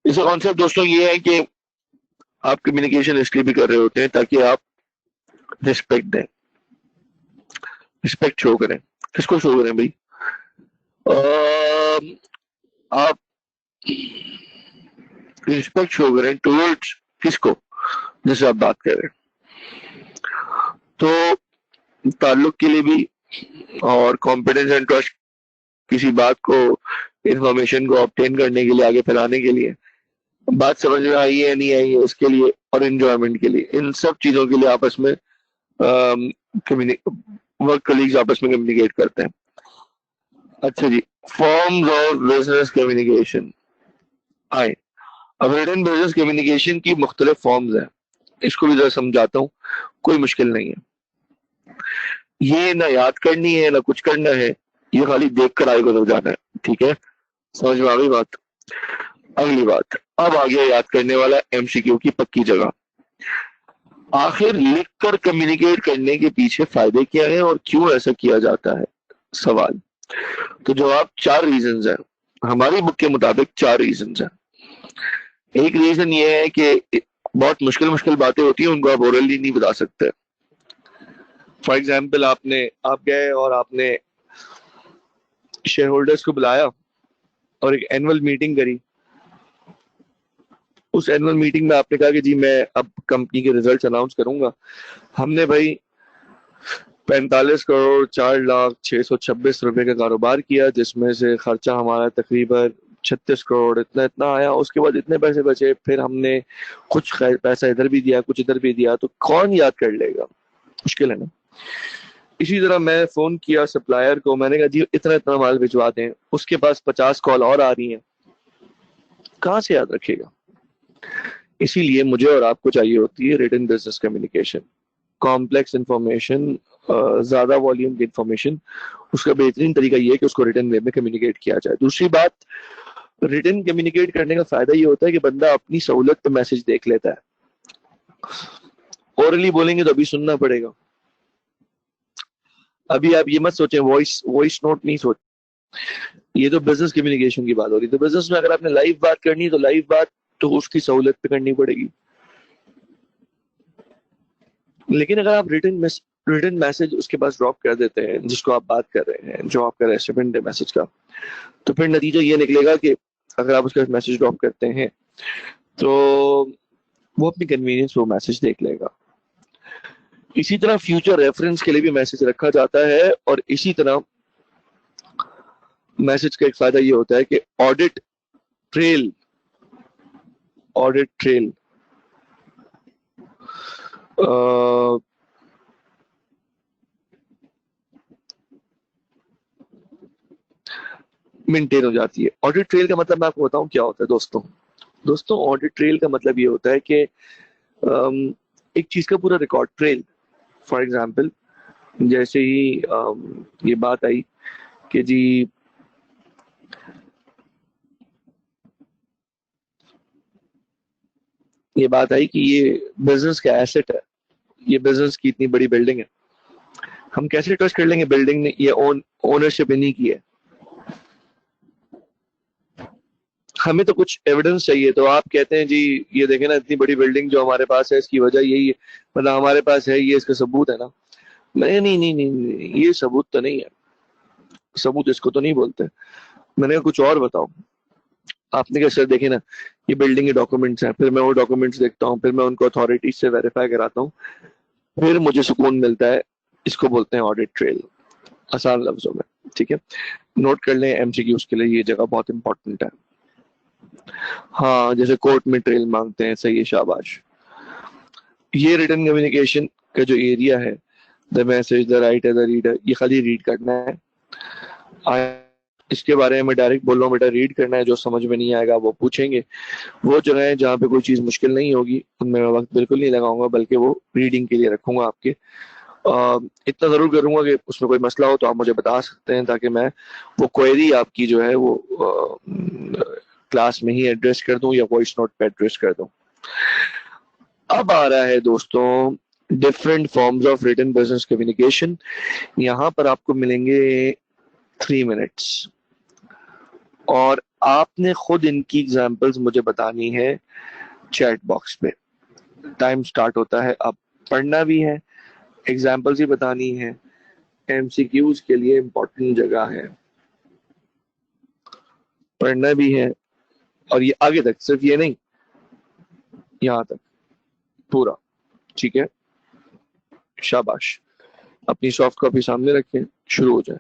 Speaker 1: इसका कॉन्सेप्ट दोस्तों ये है कि आप कम्युनिकेशन इसलिए भी कर रहे होते हैं ताकि आप रिस्पेक्ट दें, रिस्पेक्ट शो करें। किसको शो करें भाई? आप रिस्पेक्ट शो करें टुवर्ड्स किसको? जैसे आप बात कर रहे हैं, तो ताल्लुक के लिए भी, और कॉन्फिडेंस एंड ट्रस्ट, किसी बात को, इंफॉर्मेशन को ऑब्टेन करने के लिए, आगे फैलाने के लिए, बात समझ में आई है नहीं आई है उसके लिए, और एंजॉयमेंट के लिए, इन सब चीजों के लिए आपस में वर्क कलीग्स आपस में कम्युनिकेट करते हैं। अच्छा जी, फॉर्म्स ऑफ बिजनेस कम्युनिकेशन आए। अब रिटन बिजनेस कम्युनिकेशन की मुख्तलिफ फॉर्म्स हैं, इसको भी जरा समझाता हूँ, कोई मुश्किल नहीं है। ये ना याद करनी है ना कुछ करना है, ये खाली देख कर आगे को जाना है। ठीक है, समझ में आ गई बात। अगली बात, अब आ गया याद करने वाला एमसीक्यू की पक्की जगह। आखिर लिखकर कम्युनिकेट करने के पीछे फायदे क्या है और क्यों ऐसा किया जाता है? सवाल। तो जवाब 4 रीजंस है, हमारी बुक के मुताबिक 4 रीजंस है। एक रीजन ये है कि बहुत मुश्किल मुश्किल बातें होती हैं, उनको आप ओरली नहीं बता सकते। फॉर एग्जाम्पल, आप गए और आपने शेयर होल्डर्स को बुलाया और एक एनुअल मीटिंग करी। उस एनुअल मीटिंग में आपने कहा कि जी मैं अब कंपनी के रिजल्ट्स अनाउंस करूंगा। हमने भाई 45 करोड़ 4,06,26 रुपए का कारोबार किया, जिसमें से खर्चा हमारा तकरीबन 36 करोड़ इतना इतना आया। उसके बाद इतने पैसे बचे, फिर हमने कुछ पैसा इधर भी दिया, कुछ इधर भी दिया, तो कौन याद कर लेगा? मुश्किल है ना। इसी तरह मैं फोन किया सप्लायर को, मैंने कहा जी इतना इतना माल भिजवा दें, उसके पास 50 कॉल और आ रही हैं, कहाँ से याद रखेगा? इसीलिए मुझे और आपको चाहिए होती है written business communication. Complex information ज्यादा वॉल्यूम की इंफॉर्मेशन, उसका बेहतरीन तरीका ये है कि उसको रिटर्न वे में कम्युनिकेट किया जाए। दूसरी बात, रिटर्न कम्युनिकेट करने का फायदा ये होता है कि बंदा अपनी सहूलत पे मैसेज देख लेता है। ओरली बोलेंगे तो अभी सुनना पड़ेगा। अभी आप ये मत सोचें, वॉइस वॉइस नोट नहीं सोच, ये तो बिजनेस कम्युनिकेशन की बात हो रही है। तो बिजनेस में अगर आपने लाइव बात करनी है तो लाइव बात तो उसकी सहूलत पे करनी पड़ेगी। लेकिन अगर आप रिटर्न मैसेज उसके पास ड्रॉप कर देते हैं जिसको आप बात कर रहे हैं, जो आपका रेसिपिएंट है मैसेज का, तो फिर नतीजा ये निकलेगा कि अगर आप उसका मैसेज ड्रॉप करते हैं तो वो अपनी कन्वीनियंस वो मैसेज देख लेगा। इसी तरह फ्यूचर रेफरेंस के लिए भी मैसेज रखा जाता है, और इसी तरह मैसेज का एक फायदा ये होता है कि ट्रेल ऑडिट ट्रेल मेंटेन हो जाती है। ऑडिट ट्रेल का मतलब मैं आपको बताऊं क्या होता है दोस्तों। दोस्तों, ऑडिट ट्रेल का मतलब ये होता है कि एक चीज का पूरा रिकॉर्ड ट्रेल। फॉर एग्जाम्पल, जैसे ही ये बात आई कि जी ये बात आई कि ये बिजनेस का एसेट है, ये बिजनेस की इतनी बड़ी बिल्डिंग है, हम कैसे ट्रस्ट कर लेंगे बिल्डिंग ने ये ओनरशिप इन्हीं की है। हमें तो कुछ एविडेंस चाहिए। तो आप कहते हैं जी ये देखें ना, इतनी बड़ी बिल्डिंग जो हमारे पास है इसकी वजह यही है, मतलब हमारे पास है ये, इसका सबूत है ना। नहीं नहीं नहीं नहीं, नहीं ये सबूत तो नहीं है, सबूत इसको तो नहीं बोलते। मैंने कहा कुछ और बताओ। आपने कहा सर देखिए ना, ये बिल्डिंग के डॉक्यूमेंट्स हैं। फिर मैं वो डॉक्यूमेंट्स देखता हूँ, फिर मैं उनको अथॉरिटी से वेरीफाई कराता हूँ, फिर मुझे सुकून मिलता है। इसको बोलते हैं ऑडिट ट्रेल, आसान लफ्जों में। ठीक है, नोट कर लें एमसीक्यूज के लिए, ये जगह बहुत इंपॉर्टेंट है। हाँ, जैसे कोर्ट में ट्रेल मांगते हैं, सही है, शाबाश। ये रिटर्न कम्युनिकेशन का जो एरिया है, the message, the writer, the reader, ये खाली रीड करना है। इसके बारे में डायरेक्ट बोल रहा हूँ बेटा, रीड करना है, जो समझ में नहीं आएगा वो पूछेंगे। वो जगह है जहाँ पे कोई चीज मुश्किल नहीं होगी, उनमें मैं वक्त बिल्कुल नहीं लगाऊंगा, बल्कि वो रीडिंग के लिए रखूंगा आपके। इतना जरूर करूंगा कि उसमें कोई मसला हो तो आप मुझे बता सकते हैं, ताकि मैं वो क्वेरी आपकी जो है वो क्लास में ही एड्रेस कर दूं या वॉइस नोट पे एड्रेस कर दूं। अब आ रहा है दोस्तों different forms of written business communication. यहाँ पर आपको मिलेंगे 3 मिनट्स, और आपने खुद इनकी एग्जांपल्स मुझे बतानी है चैट बॉक्स पे। टाइम स्टार्ट होता है, अब पढ़ना भी है, एग्जांपल्स ही बतानी है, एमसीक्यूज के लिए इंपॉर्टेंट जगह है, पढ़ना भी है, और ये आगे तक, सिर्फ ये नहीं, यहाँ तक पूरा। ठीक है, शाबाश। अपनी सॉफ्ट कॉपी सामने रखें, शुरू हो जाए।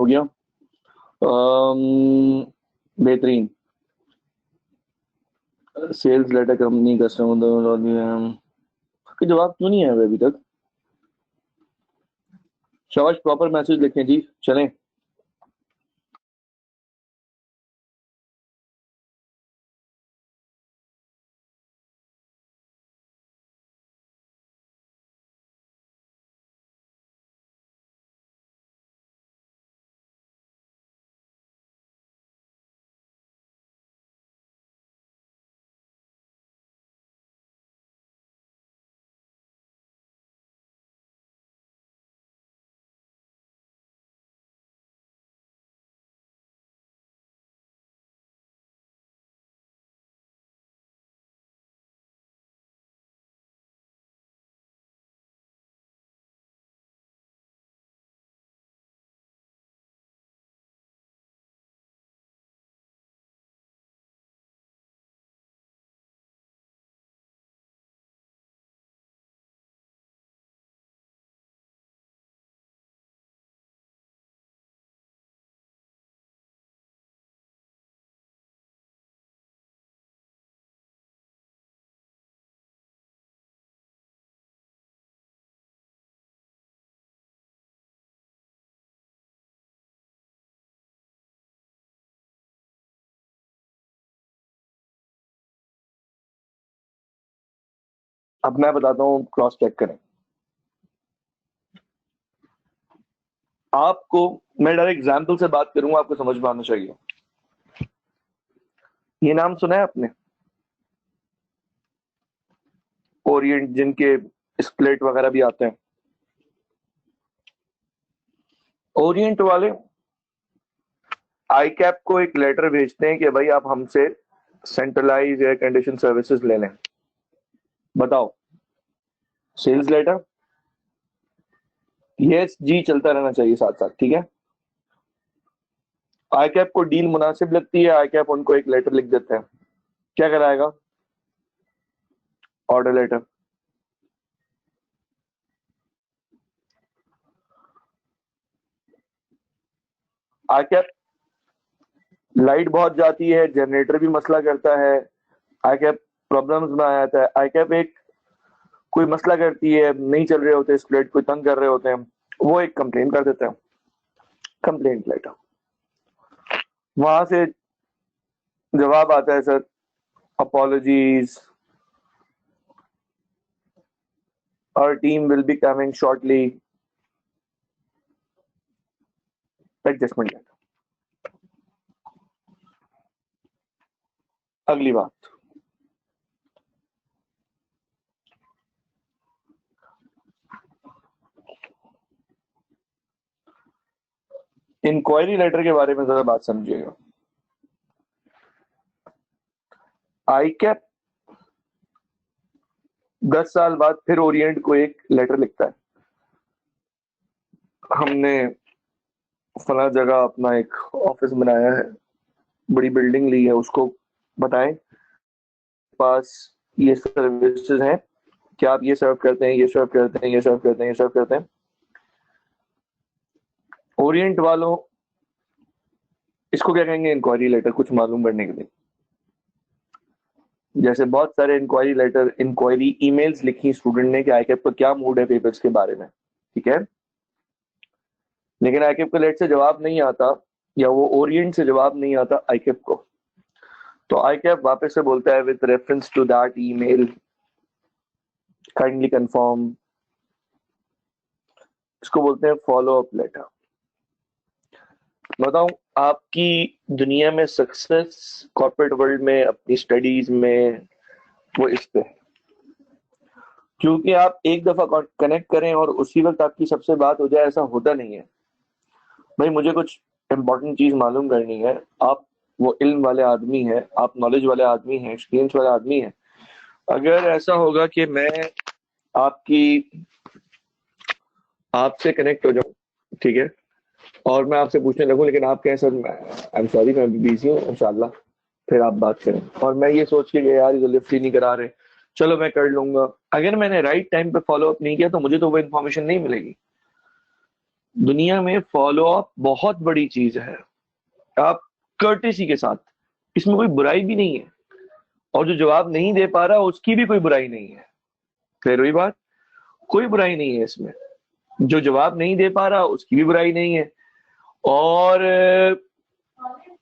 Speaker 1: हो गया। बेहतरीन। सेल्स लेटर कंपनी कस्टमर जवाब क्यों नहीं आया अभी तक? शाबाश, प्रॉपर मैसेज लिखें जी, चलें। अब मैं बताता हूँ, क्रॉस चेक करें। आपको मैं डायरेक्ट एग्जाम्पल से बात करूंगा, आपको समझ में आना चाहिए। ये नाम सुना है आपने? ओरिएंट, जिनके स्प्लिट वगैरह भी आते हैं। ओरिएंट वाले आई कैप को एक लेटर भेजते हैं कि भाई आप हमसे सेंट्रलाइज एयर कंडीशन सर्विसेज ले लें। बताओ, सेल्स लेटर? यस जी, चलता रहना चाहिए साथ साथ, ठीक है। आई कैप को डील मुनासिब लगती है, आई कैप उनको एक लेटर लिख देते हैं। क्या कराएगा? Order letter. आई कैप लाइट बहुत जाती है, जनरेटर भी मसला करता है, आई कैप प्रॉब्लम्स में आ जाता है। आई कैप एक कोई मसला करती है, नहीं चल रहे होते स्प्लिट, कोई तंग कर रहे होते हैं, वो एक कंप्लेन कर देते हैं, कंप्लेंट लेटर। वहां से जवाब आता है, sir apologies, our team will be coming shortly, adjustment letter. अगली बात, इंक्वायरी लेटर के बारे में जरा बात समझिएगा। आई कैप 10 साल बाद फिर ओरिएंट को एक लेटर लिखता है, हमने फला जगह अपना एक ऑफिस बनाया है, बड़ी बिल्डिंग ली है, उसको बताएं पास ये सर्विसेज हैं, क्या आप ये सर्व करते हैं, ये सर्व करते हैं, ये सर्व करते हैं, ये सर्व करते हैं। ओरिएंट वालों इसको क्या कहेंगे? इंक्वायरी लेटर, कुछ मालूम करने के लिए। जैसे बहुत सारे इंक्वायरी लेटर, इंक्वायरी ईमेल्स लिखी स्टूडेंट ने कि आईकैप का क्या मूड है पेपर्स के बारे में, ठीक है, लेकिन आईकैप का लेट से जवाब नहीं आता, या वो ओरिएंट से जवाब नहीं आता आईकैप को, तो आईकैप वापस से बोलता है with reference to that email kindly confirm. इसको बोलते हैं फॉलो अप लेटर। बताऊं, आपकी दुनिया में सक्सेस कॉर्पोरेट वर्ल्ड में, अपनी स्टडीज में, वो इस पे है। क्योंकि आप एक दफा कनेक्ट करें और उसी वक्त आपकी सबसे बात हो जाए, ऐसा होता नहीं है। भाई मुझे कुछ इंपॉर्टेंट चीज मालूम करनी है, आप वो इल्म वाले आदमी हैं, आप नॉलेज वाले आदमी हैं, एक्सपीरियंस वाले आदमी हैं। अगर ऐसा होगा कि मैं आपकी आपसे कनेक्ट हो जाऊं, ठीक है, और मैं आपसे पूछने लगूं, लेकिन आप कहें सर आई एम सॉरी मैं बिजी हूँ, इंशाल्लाह फिर आप बात करें, और मैं ये सोच के यार ये लिफ्ट ही नहीं करा रहे, चलो मैं कर लूंगा। अगर मैंने राइट टाइम पे फॉलो अप नहीं किया तो मुझे तो वो इन्फॉर्मेशन नहीं मिलेगी। दुनिया में फॉलो अप बहुत बड़ी चीज है। आप कर्टेसी के साथ, इसमें कोई बुराई भी नहीं है, और जो जवाब नहीं दे पा रहा उसकी भी कोई बुराई नहीं है। क्लियर हुई बात? कोई बुराई नहीं है इसमें। जो जवाब नहीं दे पा रहा उसकी भी बुराई नहीं है, और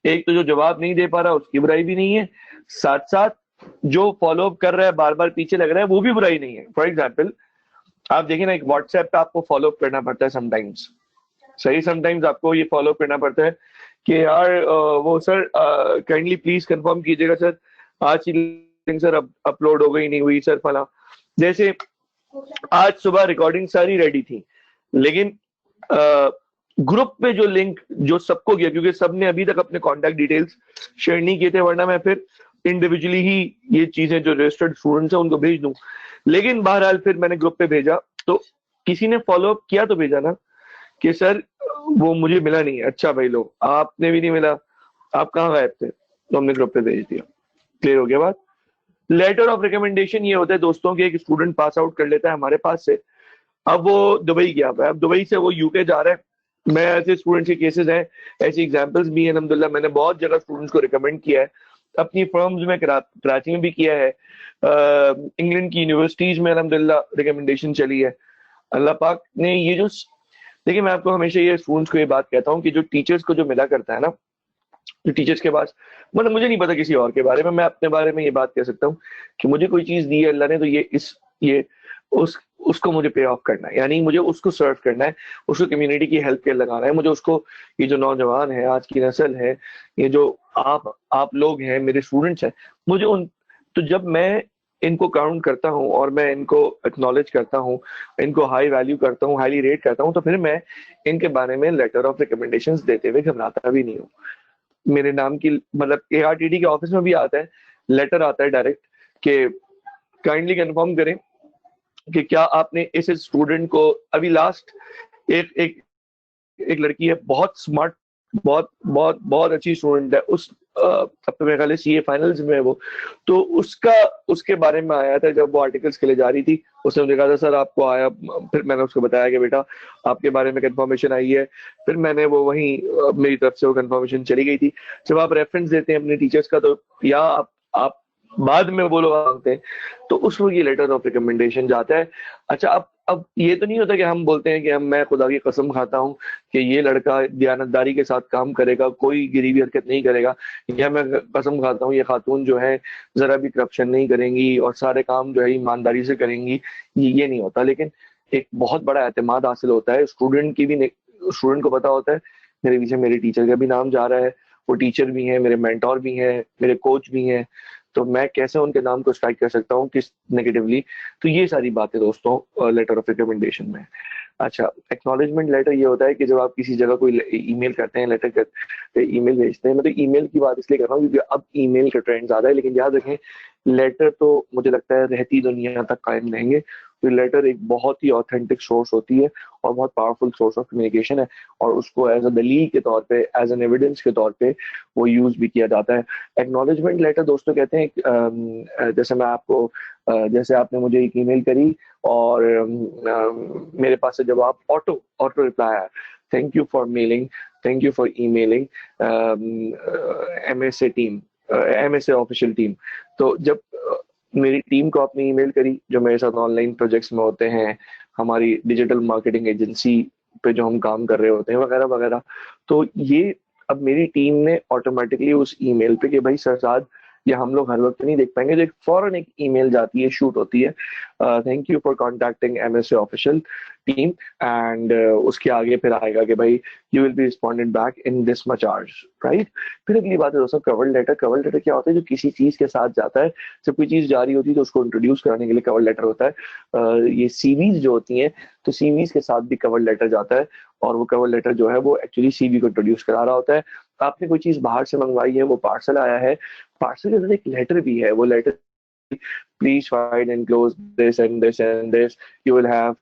Speaker 1: एक तो जो जवाब नहीं दे पा रहा उसकी बुराई भी नहीं है, साथ साथ जो फॉलो अप कर रहा है, बार बार पीछे लग रहा है, वो भी बुराई नहीं है। फॉर एग्जाम्पल, आप देखिए ना, एक व्हाट्सएप पे आपको फॉलो अप करना पड़ता है समटाइम्स, सही, समटाइम्स आपको ये फॉलो अप करना पड़ता है कि यार वो सर काइंडली प्लीज कंफर्म कीजिएगा सर, आज की लिंक सर अपलोड हो गई, नहीं हुई सर फला। जैसे आज सुबह रिकॉर्डिंग सारी रेडी थी, लेकिन ग्रुप पे जो लिंक जो सबको गया, क्योंकि सबने अभी तक अपने कॉन्टैक्ट डिटेल्स शेयर नहीं किए थे, वरना मैं फिर इंडिविजुअली ही ये चीजें जो रजिस्टर्ड स्टूडेंट्स हैं उनको भेज दूं। लेकिन बहरहाल फिर मैंने ग्रुप पे भेजा, तो किसी ने फॉलो अप किया तो भेजा ना कि सर वो मुझे मिला नहीं है। अच्छा भाई, लो आपने भी नहीं मिला, आप कहाँ गायब थे? तो हमने ग्रुप पे भेज दिया। क्लियर हो गया बात? लेटर ऑफ रिकमेंडेशन ये होता है दोस्तों कि एक स्टूडेंट पास आउट कर लेता है हमारे पास से, अब वो दुबई गया हुआ है, अब दुबई से वो यूके जा रहा है। मैं ऐसे स्टूडेंट्स के केसेस हैं, ऐसी एग्जांपल्स भी हैं अल्हम्दुलिल्लाह। मैंने बहुत जगह स्टूडेंट्स को रिकमेंड किया है, अपनी फर्म्स में, कराची में भी किया है, इंग्लैंड की यूनिवर्सिटीज में अल्हम्दुलिल्लाह रिकमेंडेशन चली है। अल्लाह पाक ने ये जो, देखिए मैं आपको हमेशा ये स्टूडेंट्स को ये बात कहता हूँ कि जो टीचर्स को जो मिला करता है ना, जो टीचर्स के पास, मतलब मुझे नहीं पता किसी और के बारे में, मैं अपने बारे में ये बात कह सकता हूँ कि मुझे कोई चीज दी है अल्लाह ने, तो ये उस उसको मुझे पे ऑफ करना है, यानी मुझे उसको सर्व करना है, उसको कम्युनिटी की हेल्प के लगाना है। मुझे उसको, ये जो नौजवान है, आज की नस्ल है, ये जो आप लोग हैं, मेरे स्टूडेंट्स हैं, मुझे उन, तो जब मैं इनको काउंट करता हूँ और मैं इनको एक्नॉलेज करता हूँ, इनको हाई वैल्यू करता हूँ, हाईली रेट करता हूँ, तो फिर मैं इनके बारे में लेटर ऑफ रिकमेंडेशंस देते हुए घबराता भी नहीं हूँ। मेरे नाम की, मतलब एआरटीडी के ऑफिस में भी आता है, लेटर आता है डायरेक्ट कि काइंडली कंफर्म करें कि क्या आपने इस स्टूडेंट को, अभी लास्ट एक एक एक लड़की है, बहुत स्मार्ट, बहुत बहुत बहुत अच्छी स्टूडेंट है, उस अब तो मेरे ख्याल सीए फाइनल्स में है वो, तो उसका, उसके बारे में आया था जब वो आर्टिकल्स के लिए जा रही थी, उसने मुझे कहा था सर आपको आया, फिर मैंने उसको बताया कि बेटा आपके बारे में कंफर्मेशन आई है, फिर मैंने वो वहीं मेरी तरफ से वो कंफर्मेशन चली गई थी। जब आप रेफरेंस देते हैं अपने टीचर्स का, तो या आप बाद में वो लोग मांगते हैं, तो उस वक्त ये लेटर ऑफ रिकमेंडेशन जाता है। अच्छा, अब ये तो नहीं होता कि हम बोलते हैं कि मैं खुदा की कसम खाता हूँ कि ये लड़का दयानतदारी के साथ काम करेगा, कोई गिरीवी हरकत नहीं करेगा, या मैं कसम खाता हूँ ये खातून जो है जरा भी करप्शन नहीं करेंगी और सारे काम जो है ईमानदारी से करेंगी, ये नहीं होता। लेकिन एक बहुत बड़ा एतमाद हासिल होता है, स्टूडेंट की भी, स्टूडेंट को पता होता है मेरे पीछे मेरे टीचर का भी नाम जा रहा है, वो टीचर भी हैं, मेरे मेंटोर भी हैं, मेरे कोच भी हैं, तो मैं कैसे उनके नाम को स्ट्राइक कर सकता हूँ किस नेगेटिवली। तो ये सारी बातें दोस्तों लेटर ऑफ रिकमेंडेशन में। अच्छा, एक्नॉलेजमेंट लेटर ये होता है कि जब आप किसी जगह कोई ईमेल करते हैं, लेटर करते, ईमेल भेजते हैं, मतलब ईमेल की बात इसलिए कर रहा हूँ क्योंकि अब ईमेल का ट्रेंड ज्यादा है, लेकिन याद रखें लेटर तो मुझे लगता है रहती दुनिया तक कायम रहेंगे। तो लेटर एक बहुत ही ऑथेंटिक सोर्स होती है और बहुत पावरफुल सोर्स ऑफ कम्युनिकेशन है, और उसको एज अ दलील के तौर पे, एज एन एविडेंस के तौर पे वो यूज भी किया जाता है। एक्नॉलेजमेंट लेटर दोस्तों कहते हैं जैसे मैं आपको जैसे आपने मुझे एक ईमेल करी और मेरे पास से जवाब ऑटो ऑटो रिप्लाई आया, thank you for mailing, thank you for emailing MSA team, MSA official team. तो जब मेरी टीम को आपने ईमेल करी, जो मेरे साथ ऑनलाइन प्रोजेक्ट्स में होते हैं, हमारी डिजिटल मार्केटिंग एजेंसी पे जो हम काम कर रहे होते हैं वगैरह वगैरह, तो ये अब मेरी टीम ने ऑटोमेटिकली उस ईमेल पे कि भाई सरसाद, ये हम लोग हर वक्त नहीं देख पाएंगे, जो एक फौरन एक ईमेल जाती है, शूट होती है, thank you for contacting MSA official team, and उसके आगे फिर आएगा कि भाई you will be responded back in this much hours, right. फिर अगली बात है दोस्तों कवर लेटर। कवर लेटर क्या होता है? जो किसी चीज के साथ जाता है, जब कोई चीज जारी होती है तो उसको इंट्रोड्यूस कराने के लिए कवर लेटर होता है। ये सीवीज जो होती हैं, तो सीवीज के साथ भी कवर लेटर जाता है, और वो कवर लेटर जो है वो एक्चुअली सीवी को इंट्रोड्यूस करा रहा होता है। आपने कोई चीज बाहर से मंगवाई है, वो पार्सल आया है, पार्सल के अंदर एक लेटर भी है, वो letter, please find and close this and this and this, you will have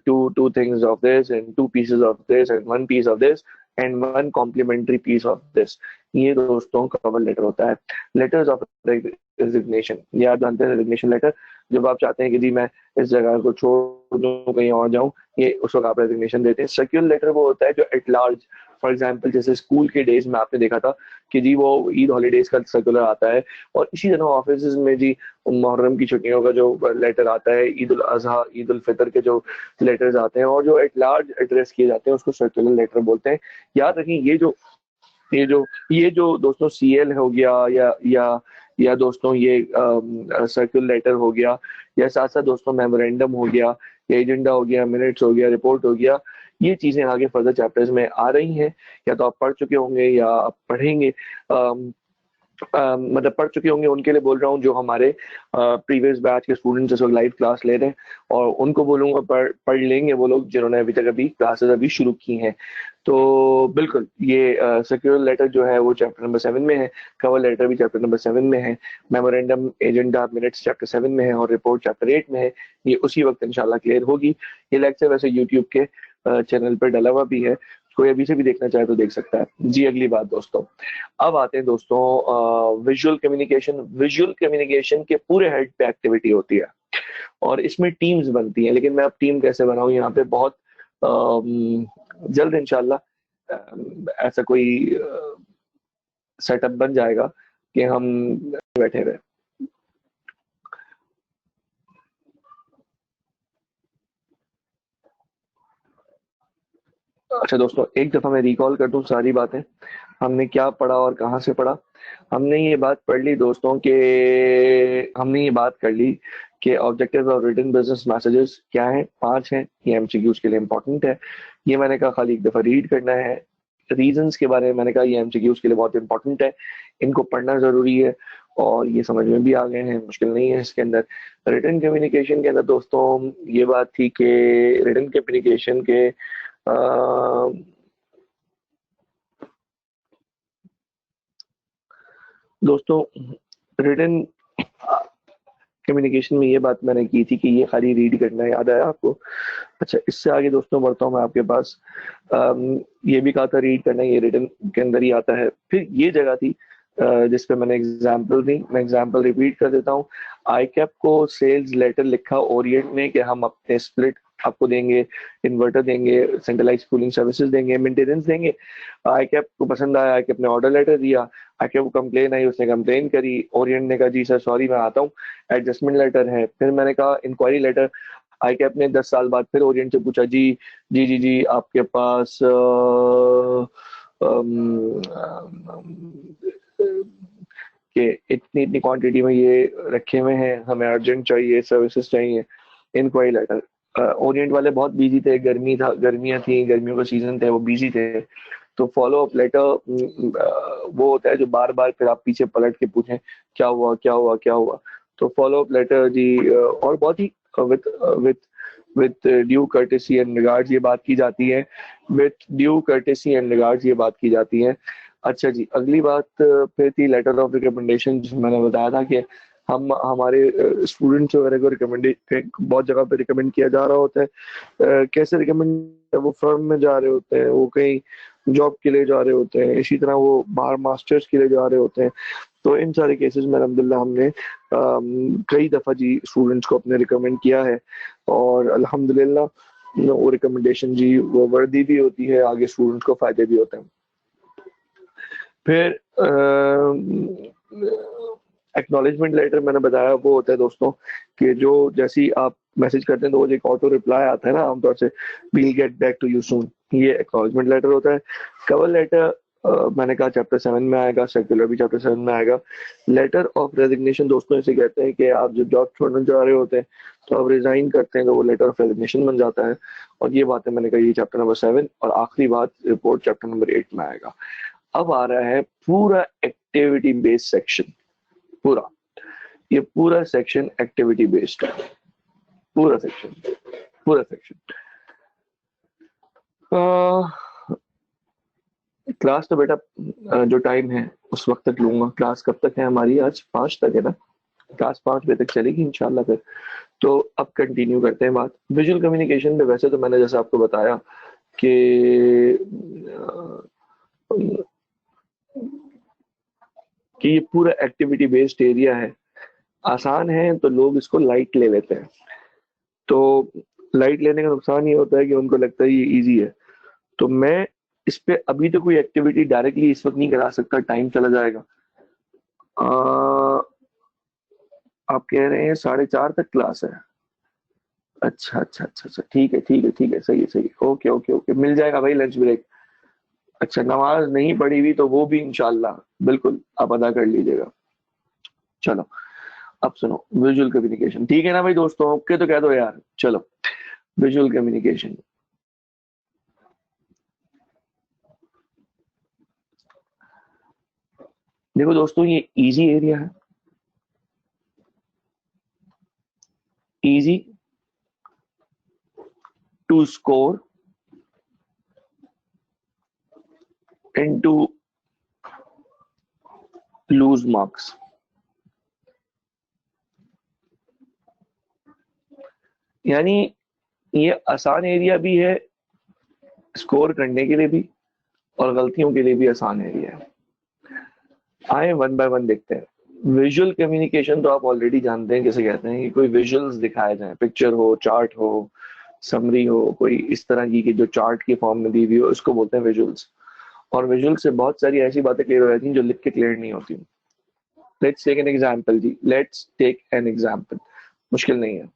Speaker 1: two things of this and two pieces of this and one piece of this, and one complimentary piece of this. ये दोस्तों कवर लेटर होता है। लेटर्स ऑफ रेजिग्नेशन, ये आप जानते हैं रेजिग्नेशन लेटर, जब आप चाहते हैं कि जी मैं इस जगह को छोड़ दूं कहीं और जाऊं, ये उस वक्त आप रेजिग्नेशन देते हैं। सर्क्यूलर लेटर वो होता है जो एट लार्ज, फॉर एग्जाम्पल जैसे स्कूल के डेज में आपने देखा था कि जी वो ईद हॉलीडेज का सर्कुलर आता है, और इसी तरह ऑफिस में जी मुहर्रम की छुट्टियों का जो लेटर आता है, ईद उल अजहा ईद उल फितर के जो लेटर्स आते हैं और जो एट लार्ज एड्रेस किए जाते हैं उसको सर्कुलर लेटर बोलते हैं। याद रखें ये जो दोस्तों सीएल हो गया या दोस्तों ये सर्कुलर लेटर हो गया, या साथ साथ दोस्तों मेमोरेंडम हो गया, या एजेंडा हो गया, मिनट्स हो गया, रिपोर्ट हो गया, ये चीजें आगे फर्दर चैप्टर्स में आ रही हैं, या तो आप पढ़ चुके होंगे या आप पढ़ेंगे। मतलब पढ़ चुके होंगे उनके लिए बोल रहा हूँ जो हमारे प्रीवियस बैच के स्टूडेंट्स इस वक्त लाइव क्लास ले रहे हैं, और उनको बोलूंगा पढ़ लेंगे वो लोग जिन्होंने अभी तक अभी क्लासेस अभी शुरू की हैं। तो बिल्कुल ये सिक्योर लेटर जो है वो चैप्टर नंबर 7 में है, कवर लेटर भी चैप्टर नंबर 7 में है, मेमोरेंडम एजेंडा मिनट्स चैप्टर 7 में है, और रिपोर्ट चैप्टर 8 में है। ये उसी वक्त इंशाल्लाह क्लियर होगी। ये लेक्चर वैसे यूट्यूब के चैनल पर डला हुआ भी है, कोई अभी से भी देखना चाहे तो देख सकता है जी। अगली बात दोस्तों, अब आते हैं दोस्तों विजुअल कम्युनिकेशन। विजुअल कम्युनिकेशन के पूरे हेड पे एक्टिविटी होती है और इसमें टीम्स बनती हैं, लेकिन मैं अब टीम कैसे बनाऊं यहाँ पे बहुत जल्द इंशाल्लाह ऐसा कोई सेटअप बन जाएगा कि हम बैठे रहे। अच्छा दोस्तों, एक दफा मैं रिकॉल कर दूं सारी बातें, हमने क्या पढ़ा और कहाँ से पढ़ा। हमने ये बात पढ़ ली दोस्तों के, हमने ये बात कर ली कि objective of written business messages क्या है, 5 हैं। ये एमसीक्यूज के लिए इंपॉर्टेंट है, ये मैंने कहा खाली एक दफा रीड करना है। रीजंस के बारे में मैंने कहा ये एमसीक्यूज के लिए बहुत इंपॉर्टेंट है, इनको पढ़ना जरूरी है, और ये समझ में भी आ गए हैं, मुश्किल नहीं है इसके अंदर। रिटन कम्युनिकेशन के अंदर दोस्तों ये बात थी कि रिटन कम्युनिकेशन के दोस्तों रिटन कम्युनिकेशन में ये बात मैंने की थी कि ये खाली रीड करना है, याद आया आपको। अच्छा, इससे आगे दोस्तों बढ़ता हूँ मैं आपके पास। ये भी कहा था रीड करना, ये रिटन के अंदर ही आता है। फिर ये जगह थी जिस पे मैंने एग्जाम्पल दी, मैं एग्जाम्पल रिपीट कर देता हूँ। आईकैप को सेल्स लेटर लिखा ओरिएंट ने कि हम अपने स्प्लिट आपको देंगे, इन्वर्टर देंगे, सेंट्रलाइज कूलिंग सर्विसेज देंगे, मेंटेनेंस देंगे। आईकैप को पसंद आया, आईकैप ने ऑर्डर लेटर दिया, आईकैप को कंप्लेन आई, उसने कंप्लेन करी, ओरिएंट ने कहा जी सर सॉरी मैं आता हूँ, एडजस्टमेंट लेटर है। फिर मैंने कहा इंक्वायरी लेटर, आईकैप ने 10 साल बाद फिर ओरिएंट से पूछा जी जी जी जी आपके पास कि इतनी इतनी क्वांटिटी में ये रखे हुए हैं, हमें अर्जेंट चाहिए, सर्विसेज चाहिए, इंक्वायरी लेटर। ओरिएंट वाले बहुत बिजी थे, गर्मी था, गर्मियां थी, गर्मियों का सीजन थे, वो बिजी थे। तो फॉलो अप लेटर वो होता है जो बार बार फिर आप पीछे पलट के पूछें क्या हुआ क्या हुआ क्या हुआ। तो फॉलो अप लेटर जी और बहुत ही with with with due courtesy and regards ये बात की जाती है, with due courtesy and regards ये बात की जाती है। अच्छा जी, अगली बात फिर थी लेटर ऑफ रिकमेंडेशन, जिसमें मैंने बताया था कि हम हमारे स्टूडेंट्स वगैरह को रिकमेंड बहुत जगह पे रिकमेंड किया जा रहा होता है। कैसे रिकमेंड, वो फर्म में जा रहे होते हैं, वो कहीं जॉब के लिए जा रहे होते हैं, इसी तरह वो बाहर मास्टर्स के लिए जा रहे होते हैं। तो इन सारे केसेस में अल्हम्दुलिल्लाह हमने कई दफ़ा जी स्टूडेंट्स को अपने रिकमेंड किया है, और अल्हम्दुलिल्लाह वो रिकमेंडेशन जी वो वर्दी भी होती है, आगे स्टूडेंट्स को फायदे भी होते हैं। फिर एक्नॉलेजमेंट लेटर मैंने बताया वो होता है दोस्तों कि जो जैसे ही आप मैसेज करते हैं तो वो एक ऑटो रिप्लाई आता है ना आमतौर से, we'll get back to you soon, ये एक्नॉलेजमेंट लेटर होता है। कवर लेटर मैंने कहा चैप्टर 7 में आएगा, सर्कुलर भी चैप्टर 7 में आएगा। लेटर ऑफ रेजिग्नेशन दोस्तों इसे कहते हैं कि आप जब जॉब छोड़ने जा रहे होते हैं तो आप रिजाइन करते हैं तो वो लेटर ऑफ रेजिग्नेशन बन जाता है। और ये बातें मैंने कही चैप्टर नंबर 7, और आखिरी बात रिपोर्ट चैप्टर नंबर 8 में आएगा। अब आ रहा है पूरा एक्टिविटी बेस्ड सेक्शन, पूरा ये पूरा सेक्शन एक्टिविटी बेस्ड है, पूरा सेक्शन, पूरा सेक्शन। क्लास तो बेटा जो टाइम है उस वक्त तक लूंगा। क्लास कब तक है हमारी, आज 5 तक है ना, क्लास 5 बजे तक चलेगी इंशाल्लाह। फिर तो अब कंटिन्यू करते हैं बात विजुअल कम्युनिकेशन पे। वैसे तो मैंने जैसे आपको बताया कि ये पूरा एक्टिविटी बेस्ड एरिया है, आसान है, तो लोग इसको लाइट ले लेते हैं। तो लाइट लेने का नुकसान ये होता है कि उनको लगता है ये इजी है। तो मैं इस पे अभी तो कोई एक्टिविटी डायरेक्टली इस वक्त नहीं करा सकता, टाइम चला जाएगा। आप कह रहे हैं 4:30 तक क्लास है? अच्छा अच्छा अच्छा अच्छा, ठीक है ठीक है ठीक है, सही है सही है, ओके ओके ओके, मिल जाएगा भाई लंच ब्रेक। अच्छा, नमाज नहीं पढ़ी हुई तो वो भी इंशाल्लाह बिल्कुल आप अदा कर लीजिएगा। चलो, अब सुनो, विजुअल कम्युनिकेशन, ठीक है ना भाई दोस्तों? ओके तो कह दो यार। चलो, विजुअल कम्युनिकेशन, देखो दोस्तों, ये इजी एरिया है, easy to score and to lose marks. यानी ये आसान एरिया भी है स्कोर करने के लिए भी, और गलतियों के लिए भी आसान एरिया है। आए वन बाय वन देखते हैं। विजुअल कम्युनिकेशन तो आप ऑलरेडी जानते हैं किसे कहते हैं, कि कोई विजुअल्स दिखाए जाए, पिक्चर हो, चार्ट हो, समरी हो, कोई इस तरह की कि जो चार्ट की फॉर्म में दी हुई हो, उसको बोलते हैं विजुअल्स। और विजुअल से बहुत सारी ऐसी बातें क्लियर हो जाती हैं जो लिख के क्लियर नहीं होती। लेट्स टेक एन एग्जांपल जी, लेट्स टेक एन एग्जांपल, मुश्किल नहीं है।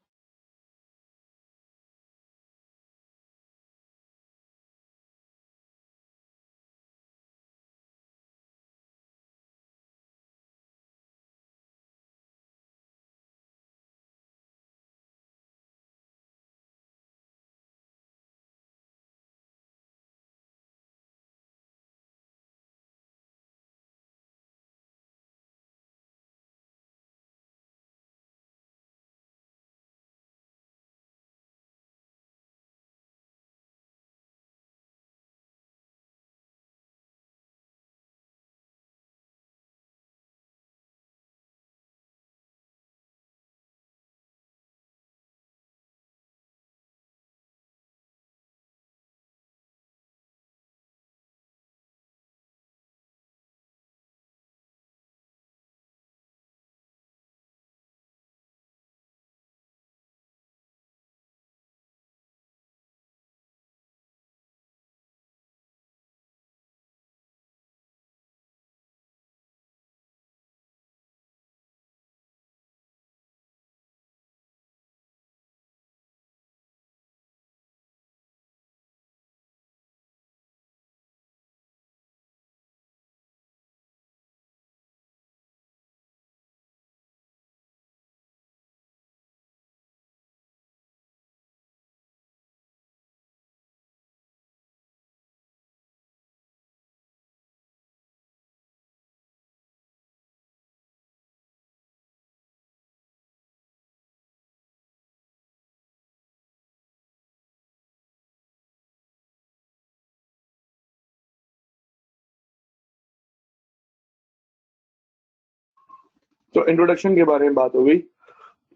Speaker 1: तो इंट्रोडक्शन के बारे में बात हो गई।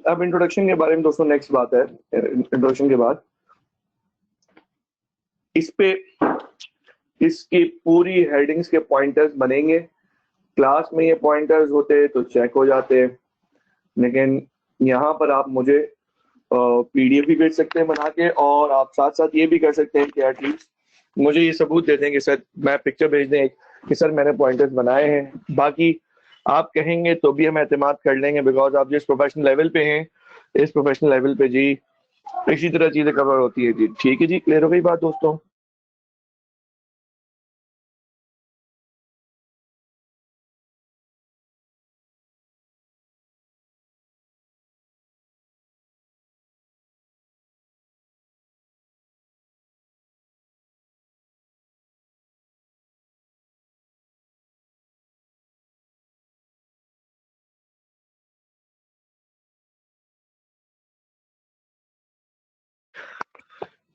Speaker 1: अब इंट्रोडक्शन के बारे में दोस्तों नेक्स्ट बात है, इंट्रोडक्शन के बाद इस पे इसकी पूरी हेडिंग्स के पॉइंटर्स बनेंगे। क्लास में ये पॉइंटर्स होते तो चेक हो जाते, लेकिन यहाँ पर आप मुझे पीडीएफ भी भेज सकते हैं बना के, और आप साथ साथ ये भी कर सकते हैं कि एटलीस्ट मुझे ये सबूत दे दें कि सर, मैं पिक्चर भेज दें कि सर मैंने पॉइंटर्स बनाए हैं। बाकी आप कहेंगे तो भी हम एतमाद कर लेंगे, बिकॉज आप जिस प्रोफेशनल लेवल पे हैं, इस प्रोफेशनल लेवल पे जी इसी तरह चीजें कवर होती है जी। ठीक है जी, क्लियर हो गई बात दोस्तों?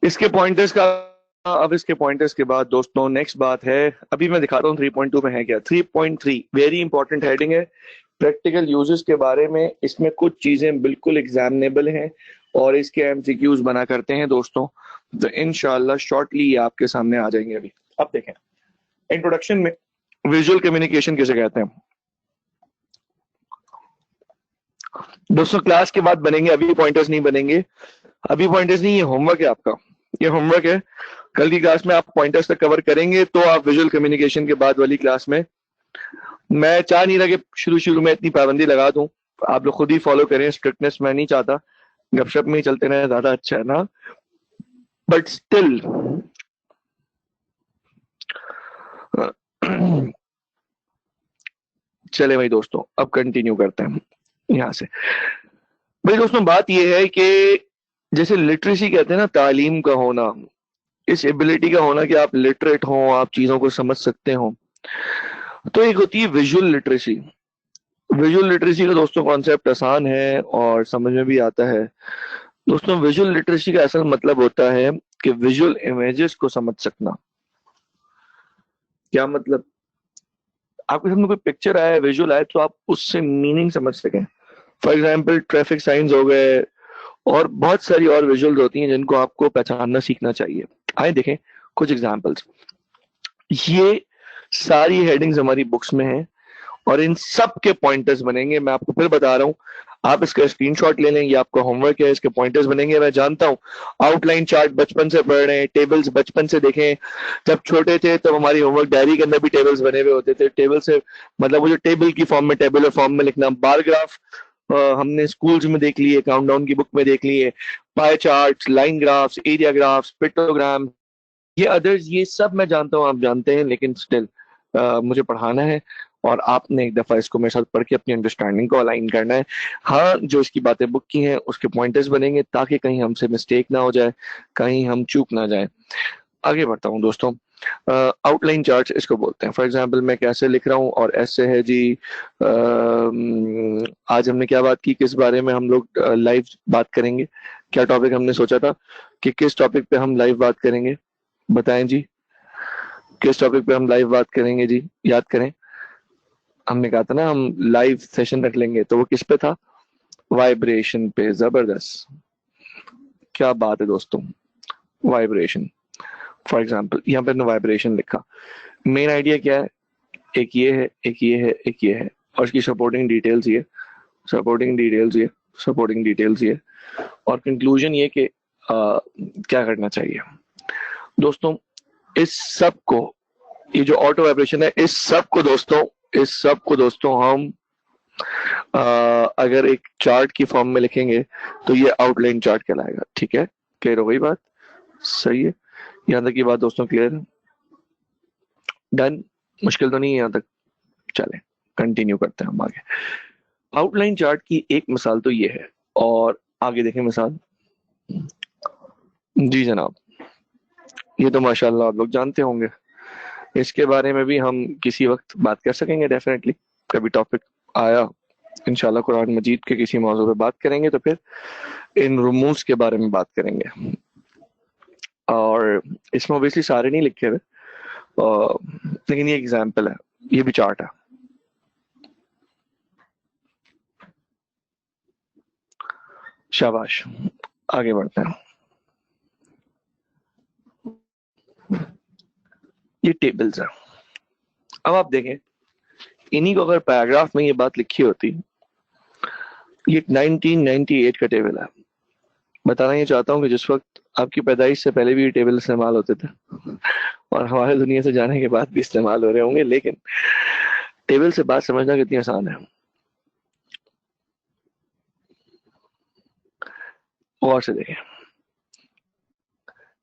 Speaker 1: इसके पॉइंटर्स का, अब इसके पॉइंटर्स के बाद दोस्तों नेक्स्ट बात है, अभी मैं दिखाता हूँ 3.2 में है क्या। 3.3 वेरी इंपॉर्टेंट हेडिंग है, प्रैक्टिकल यूजेस के बारे में। इसमें कुछ चीजें बिल्कुल एग्जामिनेबल हैं और इसके एमसीक्यूज बना करते हैं दोस्तों। तो इंशाल्लाह शॉर्टली ये आपके सामने आ जाएंगे अभी। अब देखें इंट्रोडक्शन में विजुअल कम्युनिकेशन किसे कहते हैं। दोस्तों क्लास के बाद बनेंगे, अभी पॉइंटर्स नहीं बनेंगे, अभी पॉइंटर्स नहीं, ये होमवर्क है आपका, ये होमवर्क है। कल की क्लास में आप पॉइंटर्स तक कवर करेंगे तो आप विजुअल कम्युनिकेशन के बाद वाली क्लास में, मैं चाह नहीं रहा कि शुरू शुरू में इतनी पाबंदी लगा दूं, आप लोग खुद ही फॉलो करें, स्ट्रिक्टनेस मैं नहीं चाहता, गपशप में ही चलते रहे ज्यादा अच्छा है ना, बट स्टिल चले भाई दोस्तों, अब कंटिन्यू करते हैं यहां से। भाई दोस्तों बात यह है कि जैसे लिटरेसी कहते हैं ना, तालीम का होना, इस एबिलिटी का होना कि आप लिटरेट हो, आप चीजों को समझ सकते हो, तो एक होती है विजुअल लिटरेसी। विजुअल लिटरेसी का दोस्तों कॉन्सेप्ट आसान है और समझ में भी आता है। दोस्तों विजुअल लिटरेसी का असल मतलब होता है कि विजुअल इमेजेस को समझ सकना। क्या मतलब? आपके सामने कोई पिक्चर आया है, विजुअल आया, तो आप उससे मीनिंग समझ सकें। फॉर एग्जाम्पल ट्रैफिक साइंस हो गए और बहुत सारी और विजुअल्स होती हैं जिनको आपको पहचानना सीखना चाहिए। आए देखें कुछ एग्जाम्पल्स। ये सारी हेडिंग्स हमारी बुक्स में हैं और इन सब के पॉइंटर्स बनेंगे। मैं आपको फिर बता रहा हूं, आप इसका स्क्रीनशॉट ले लें, ये आपका होमवर्क है, इसके पॉइंटर्स बनेंगे। मैं जानता हूं आउटलाइन चार्ट बचपन से पढ़ रहे हैं, टेबल्स बचपन से देखें, जब छोटे थे तब हमारी होमवर्क डायरी के अंदर भी टेबल्स बने हुए होते थे। टेबल से मतलब वो जो टेबल की फॉर्म में, टेबुलर फॉर्म में लिखना, बार ग्राफ हमने स्कूल्स में देख लिए, काउंटडाउन की बुक में देख लिए, pie charts, line graphs, area graphs, pictogram, ये अदर्स, ये सब मैं जानता हूँ आप जानते हैं, लेकिन स्टिल मुझे पढ़ाना है और आपने एक दफा इसको मेरे साथ पढ़ के अपनी अंडरस्टैंडिंग को अलाइन करना है। हाँ, जो इसकी बातें बुक की हैं उसके पॉइंटर्स बनेंगे ताकि कहीं हमसे मिस्टेक ना हो जाए, कहीं हम चूक ना जाए। आगे बढ़ता हूँ दोस्तों। आउटलाइन चार्ट्स इसको बोलते हैं। फॉर एग्जांपल मैं कैसे लिख रहा हूँ और ऐसे है जी। आज हमने क्या बात की, किस बारे में हम लोग लाइव बात करेंगे, क्या टॉपिक हमने सोचा था कि किस टॉपिक पे हम लाइव बात करेंगे, बताएं जी, किस टॉपिक पे हम लाइव बात करेंगे जी, याद करें। हमने कहा था ना हम लाइव सेशन रख लेंगे, तो वो किस पे था? वाइब्रेशन पे। जबरदस्त, क्या बात है दोस्तों, वाइब्रेशन। फॉर एग्जाम्पल यहाँ पे हमने वाइब्रेशन लिखा, मेन आइडिया क्या है, एक ये है, एक ये है, एक ये है, और इसकी सपोर्टिंग डिटेल्स ये, सपोर्टिंग डिटेल्स ये, सपोर्टिंग डिटेल्स ये, और कंक्लूजन ये कि क्या करना चाहिए। दोस्तों इस सब को, ये जो ऑटो वाइब्रेशन है, इस सब को दोस्तों, इस सब को दोस्तों हम अगर एक चार्ट की फॉर्म में लिखेंगे तो ये आउटलाइन चार्ट कहलाएगा। ठीक है, क्लियर हो गई बात? सही है, यहाँ तक की बात दोस्तों क्लियर है? डन? मुश्किल तो नहीं है यहाँ तक? चले कंटिन्यू करते हैं हम आगे। आउटलाइन चार्ट की एक मिसाल तो ये है, और आगे देखें मिसाल। जी जनाब, ये तो माशाल्लाह आप लोग जानते होंगे, इसके बारे में भी हम किसी वक्त बात कर सकेंगे डेफिनेटली, कभी टॉपिक आया इंशाल्लाह कुरान मजीद के किसी मौजू पे बात करेंगे तो फिर इन रुमूज के बारे में बात करेंगे। और इसमें ऑब्वियसली सारे नहीं लिखे हुए, लेकिन ये एग्जाम्पल है, ये भी चार्ट है। शाबाश, आगे बढ़ते हैं। ये टेबल्स है। अब आप देखें, इन्हीं को अगर पैराग्राफ में ये बात लिखी होती, ये 1998 का टेबल है। बताना ये चाहता हूँ कि जिस वक्त आपकी पैदाइश से पहले भी ये टेबल इस्तेमाल होते थे और हमारे दुनिया से जाने के बाद भी इस्तेमाल हो रहे होंगे, लेकिन टेबल से बात समझना कितनी आसान है। और से देखें,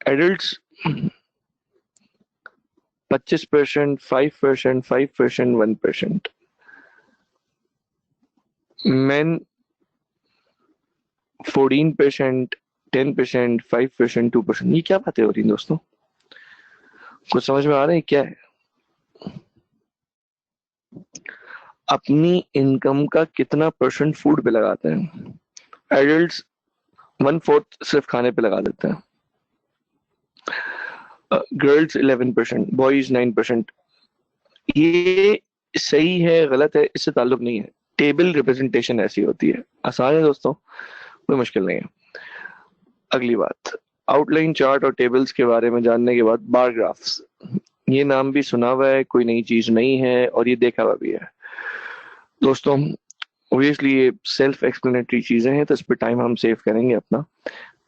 Speaker 1: एडल्ट्स 25%, 5%, 5%, 1%, men 14%, 10%, 5%, 2%। ये क्या बातें हो रही हैं दोस्तों? कुछ समझ में आ रहा है क्या है? अपनी इनकम का कितना परसेंट फूड पे लगाते हैं? एडल्ट्स 1/4 सिर्फ खाने पे लगा देते हैं। Girls 11%, boys 9%। ये सही है गलत है इससे ताल्लुक नहीं है, टेबल रिप्रेजेंटेशन ऐसी होती है। आसान है दोस्तों, कोई मुश्किल नहीं है। अगली बात, आउटलाइन चार्ट और टेबल्स के बारे में जानने के बाद बार ग्राफ्स, ये नाम भी सुना हुआ है, कोई नई चीज नहीं है और ये देखा हुआ भी है दोस्तों। ऑब्वियसली ये सेल्फ एक्सप्लेनेटरी चीजें हैं, तो इस पर टाइम हम सेव करेंगे अपना।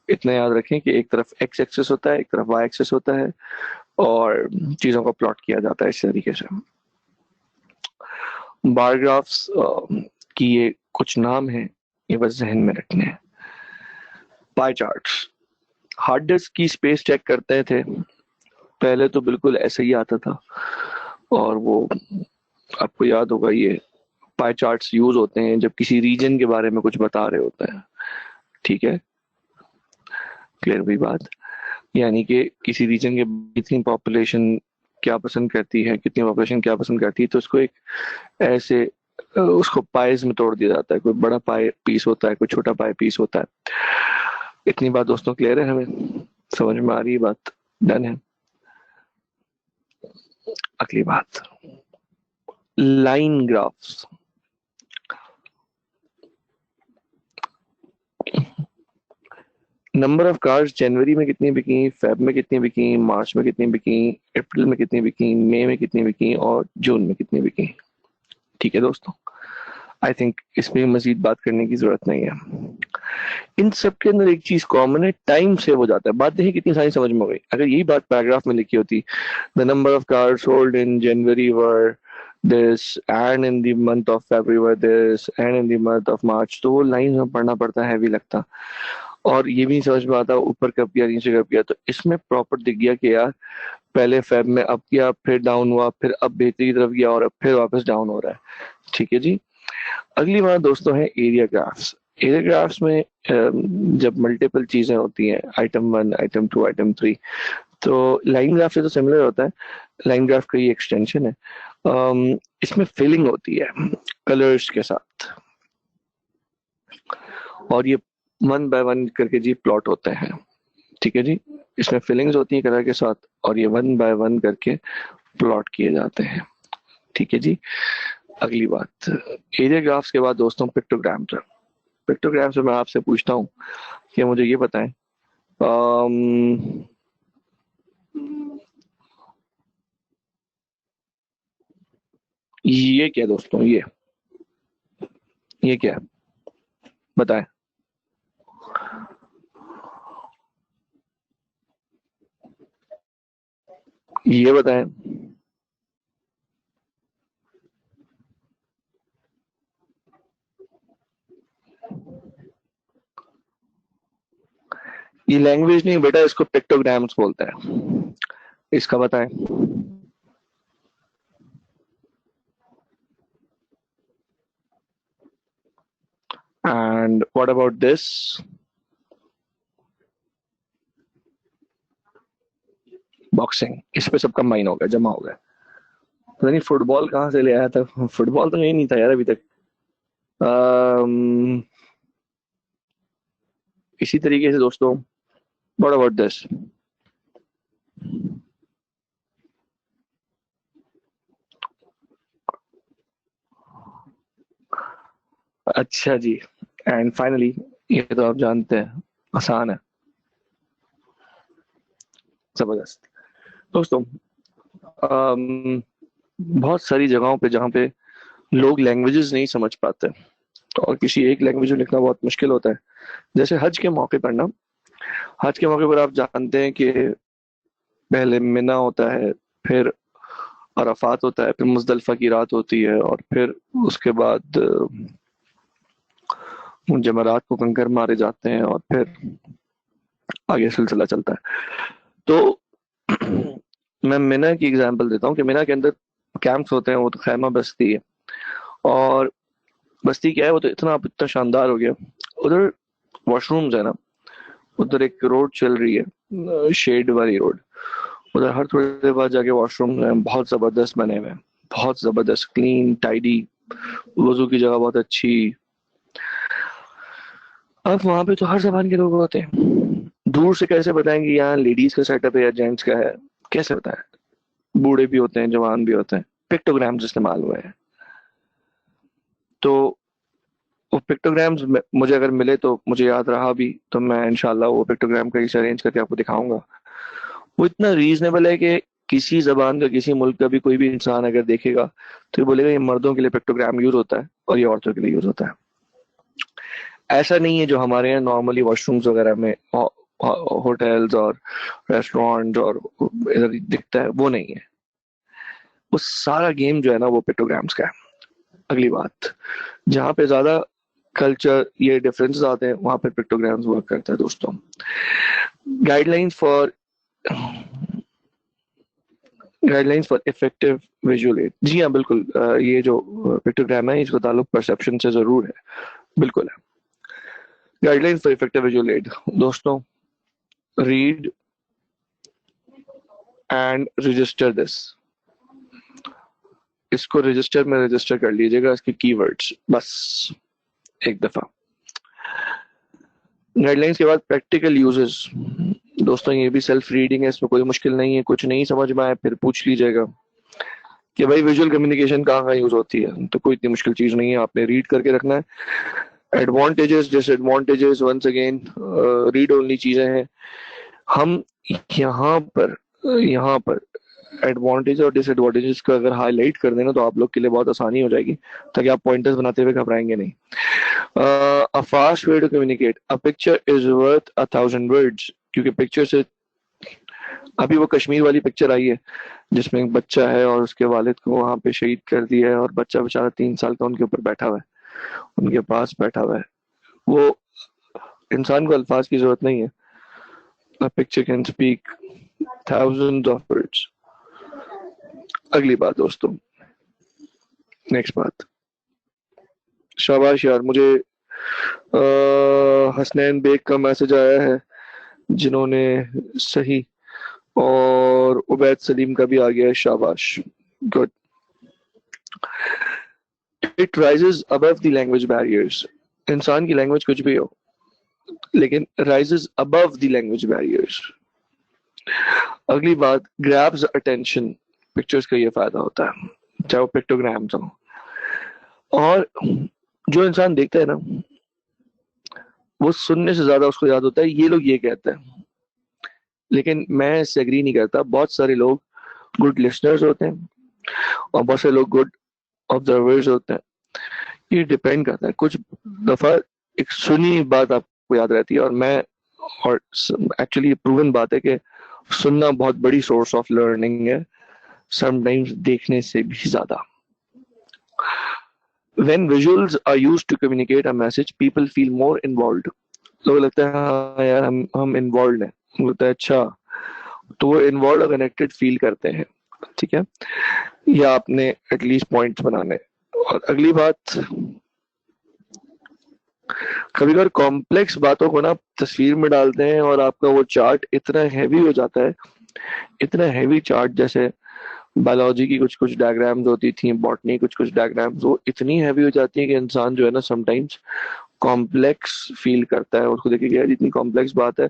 Speaker 1: इतना याद रखें कि एक तरफ एक्स एक्सेस होता है, एक तरफ वाई एक्सेस होता है और चीजों को प्लॉट किया जाता है इस तरीके से। बार ग्राफ्स की ये कुछ नाम है, ये बस जहन में रखने हैं। पाई चार्ट्स, हार्ड डिस्क की स्पेस चेक करते थे पहले तो बिल्कुल ऐसे ही आता था, और वो आपको याद होगा ये पाई चार्ट्स यूज होते हैं जब किसी रीजन के बारे में कुछ बता रहे होते हैं। ठीक है, क्लियर हुई बात? यानी कि किसी रीजन के कितनी पॉपुलेशन क्या पसंद करती है, कितनी पॉपुलेशन क्या पसंद करती है, तो उसको एक ऐसे उसको पाइज में तोड़ दिया जाता है। कोई बड़ा पाई पीस होता है, कोई छोटा पाई पीस होता है। इतनी बात दोस्तों क्लियर है? हमें समझ में आ रही है बात? डन है। अगली बात, line graphs. Number of cars जनवरी में कितनी बिकी, फेब में कितनी बिकी, मार्च में कितनी बिकी, अप्रैल में कितनी बिकी, मई में कितनी बिकी और जून में कितनी बिकी। ठीक है दोस्तों, आई थिंक इसमें मजीद बात करने की जरूरत नहीं है। इन सब के अंदर एक चीज कॉमन है, टाइम सेव हो जाता है। बात देखिए कितनी सारी समझ में हो गई। अगर यही बात पैराग्राफ में लिखी होती, the number of cars sold in January were this and in the month of February were this and in the month of March, तो वो लाइन में पढ़ना पड़ता है, हैवी लगता और ये भी नहीं समझ में आता ऊपर कब किया नीचे कब किया। तो इसमें प्रॉपर दिख गया कि यार पहले फेब में अप किया, फिर डाउन हुआ, फिर अब बेहतरी की तरफ गया और अब फिर वापस डाउन हो रहा है। ठीक है जी। अगली बात दोस्तों है एरिया ग्राफ्स। एरिया ग्राफ्स में जब मल्टीपल चीजें होती हैं, आइटम 1, आइटम 2, आइटम 3, तो लाइन ग्राफ से तो सिमिलर होता है। लाइन ग्राफ का ये एक्सटेंशन है। इसमें फिलिंग होती है कलर्स के साथ और ये 1 बाय 1 करके जी प्लॉट होते हैं। ठीक है जी, इसमें फिलिंग्स होती है कलर के साथ और ये 1 बाय 1 करके प्लॉट किए जाते हैं। ठीक है जी। अगली बात, एरिया ग्राफ्स के बाद दोस्तों पिक्टोग्राम। पिक्टोग्राम से मैं आपसे पूछता हूँ कि मुझे ये बताएं, ये क्या दोस्तों, ये क्या है बताएं? ये बताएं। ये लैंग्वेज नहीं बेटा, इसको पिक्टोग्राम्स बोलते हैं। इसका बताएं। And what about this? Boxing. इस पे सब कंबाइन हो गया, जमा हो गया। पता नहीं फुटबॉल कहाँ से ले आया था, फुटबॉल तो यही नहीं था यार अभी तक। um, इसी तरीके से दोस्तों व्हाट अबाउट दिस? अच्छा जी। एंड फाइनली, ये तो आप जानते हैं आसान है, जबरदस्त दोस्तों। बहुत सारी जगहों पे जहाँ पे लोग लैंग्वेजेस नहीं समझ पाते और किसी एक लैंग्वेज में लिखना बहुत मुश्किल होता है, जैसे हज के मौके पर ना, हज के मौके पर आप जानते हैं कि पहले मिना होता है, फिर अरफात होता है, फिर मुजदलिफा की रात होती है और फिर उसके बाद उन जमरात को कंकर मारे जाते हैं और फिर आगे सिलसिला चलता है। तो मैं मिना की एग्जांपल देता हूँ कि मिना के अंदर कैंप्स होते हैं, वो तो खैमा बस्ती है। और बस्ती क्या है, वो तो इतना शानदार हो गया। उधर वॉशरूम्स है ना, उधर एक रोड चल रही है, शेड वाली रोड। उधर हर थोड़ी देर बाद जाके वॉशरूम है, बहुत जबरदस्त बने हुए हैं, बहुत जबरदस्त, क्लीन टाइडी, वजू की जगह बहुत अच्छी। अब वहां पे तो हर जबान के लोग होते हैं, दूर से कैसे बताएंगे यहाँ लेडीज का सेटअप है या जेंट्स का है, कैसे बताएं? बूढ़े भी होते हैं, जवान भी होते हैं, पिक्टोग्राम्स इस्तेमाल हुए हैं। तो वो पिक्टोग्राम्स मुझे अगर मिले तो मुझे याद रहा भी तो मैं इंशाल्लाह वो पिक्टोग्राम कहीं से अरेंज करके आपको दिखाऊंगा। वो इतना रीजनेबल है कि किसी जबान का किसी मुल्क का भी कोई भी इंसान अगर देखेगा तो ये बोलेगा ये मर्दों के लिए पिक्टोग्राम यूज होता है और ये औरतों के लिए यूज होता है। ऐसा नहीं है जो हमारे यहाँ नॉर्मली वॉशरूम्स वगैरह में होटल्स और रेस्टोरेंट और इधर दिखता है, वो नहीं है। वो सारा गेम जो है ना वो पिक्टोग्राम्स का है। अगली बात, जहाँ पे ज्यादा कल्चर ये डिफरेंसेस आते हैं वहां पर पिक्टोग्राम्स वर्क करता है दोस्तों। Guidelines for guidelines for effective visual aid, जी हाँ बिल्कुल, ये जो पिक्टोग्राम है इसका ताल्लुक परसेप्शन से जरूर है, बिल्कुल है। Guidelines for effective visual add दोस्तों, रीड एंड रजिस्टर दिस। इसको रजिस्टर में रजिस्टर कर लीजिएगा, इसके कीवर्ड्स बस एक दफा। गाइडलाइंस के बाद प्रैक्टिकल यूजेस दोस्तों, ये भी सेल्फ रीडिंग है, इसमें कोई मुश्किल नहीं है। कुछ नहीं समझ में आए फिर पूछ लीजिएगा कि भाई विजुअल कम्युनिकेशन कहाँ कहाँ यूज होती है, तो कोई इतनी मुश्किल चीज नहीं है, आपने रीड करके रखना है। Advantages disadvantages once again read only चीजें हैं। हम यहाँ पर एडवांटेज और डिसएडवांटेजेस को अगर हाईलाइट कर देना तो आप लोग के लिए बहुत आसानी हो जाएगी, ताकि आप पॉइंटर्स बनाते हुए घबराएंगे नहीं। A fast way to communicate, a picture is worth 1,000 words, क्योंकि पिक्चर से, अभी वो कश्मीर वाली पिक्चर आई है जिसमें एक बच्चा है और उसके वालिद को वहां पे शहीद कर दिया है और बच्चा बेचारा 3 साल का उनके ऊपर बैठा हुआ है, उनके पास बैठा हुआ है। वो इंसान को अल्फाज की जरूरत नहीं है, a picture can speak thousands of words. अगली बात दोस्तों, नेक्स्ट बात, शाबाश यार, मुझे हसनैन बेग का मैसेज आया है जिन्होंने सही, और उबैद सलीम का भी आ गया है, शाबाश, good. It rises above the language barriers, इंसान की लैंग्वेज कुछ भी हो लेकिन rises above the language barriers. अगली बात, ग्रैब्स अटेंशन, पिक्चर्स का ये फायदा होता है चाहे वो पिक्टोग्राम्स हो। और जो इंसान देखता है ना वो सुनने से ज्यादा उसको याद होता है, ये लोग ये कहते हैं, लेकिन मैं इससे एग्री नहीं करता। बहुत सारे लोग गुड लिसनर्स होते हैं और बहुत सारे लोग गुड ऑब्जर्वर्स होते हैं, ये डिपेंड करता है। कुछ दफा एक सुनी बात आपको याद रहती है, और एक्चुअली प्रूवन बात है कि सुनना बहुत बड़ी सोर्स ऑफ लर्निंग है, समटाइम्स देखने से भी ज्यादा। When visuals are used to communicate a message, people feel more involved. लोग लगता है हाँ यार हम इन्वॉल्व हैं, लगता है अच्छा, तो वो इन्वॉल्व और कनेक्टेड फील करते हैं, ठीक है। या आपने एटलीस्ट पॉइंट्स बनाने। और अगली बात, कभी कभी कॉम्प्लेक्स बातों को ना तस्वीर में डालते हैं और आपका वो चार्ट इतना हैवी हो जाता है, इतना हैवी चार्ट, जैसे बायोलॉजी की कुछ कुछ डायग्राम्स होती थी, बॉटनी कुछ कुछ डायग्राम्स, वो इतनी हैवी हो जाती है कि इंसान जो है ना समटाइम्स कॉम्प्लेक्स फील करता है, उसको देखिए यार इतनी कॉम्प्लेक्स बात है।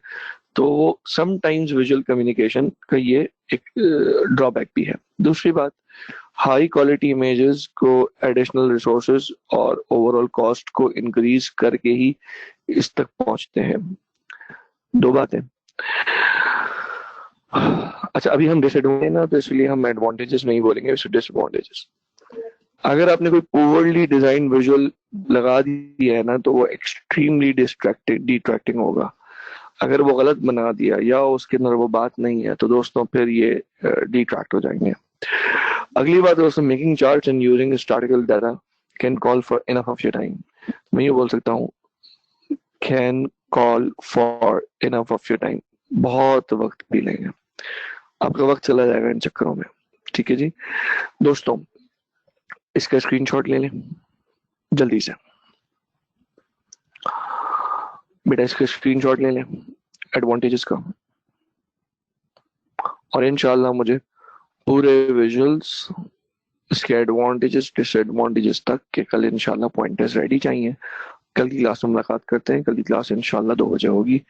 Speaker 1: तो समटाइम्स विजुअल कम्युनिकेशन का ये एक ड्रॉबैक भी है। दूसरी बात, हाई क्वालिटी इमेजेस को एडिशनल रिसोर्सेज और ओवरऑल कॉस्ट को इंक्रीज करके ही इस तक पहुंचते हैं। दो बातें। अच्छा, अभी हम डिसएडवांटेज ना, तो इसलिए हम एडवांटेजेस नहीं बोलेंगे, डिसएडवांटेजेस। अगर आपने कोई पुअरली डिजाइन विजुअल लगा दिया है ना तो वो एक्सट्रीमली डिस्ट्रैक्टिंग होगा। अगर वो गलत बना दिया या उसके अंदर वो बात नहीं है तो दोस्तों फिर ये डिट्रैक्ट हो जाएंगे। अगली बात दोस्तों, making charts and using historical data can call for enough of your time. मैं ये बोल सकता हूँ, can call for enough of your time, बहुत वक्त पी लेंगे, आपका वक्त चला जाएगा इन चक्करों में, ठीक है जी। दोस्तों इसका स्क्रीनशॉट ले लें जल्दी से, बेटा इसका स्क्रीनशॉट ले लें एडवांटेजेस का, और इंशाल्लाह मुझे पूरे विजुअल्स, इसके एडवांटेजेस डिसएडवांटेजेस तक के कल इंशाल्लाह पॉइंटर्स रेडी चाहिए। कल की क्लास में मुलाकात करते हैं, कल की क्लास इंशाल्लाह 2 बजे होगी।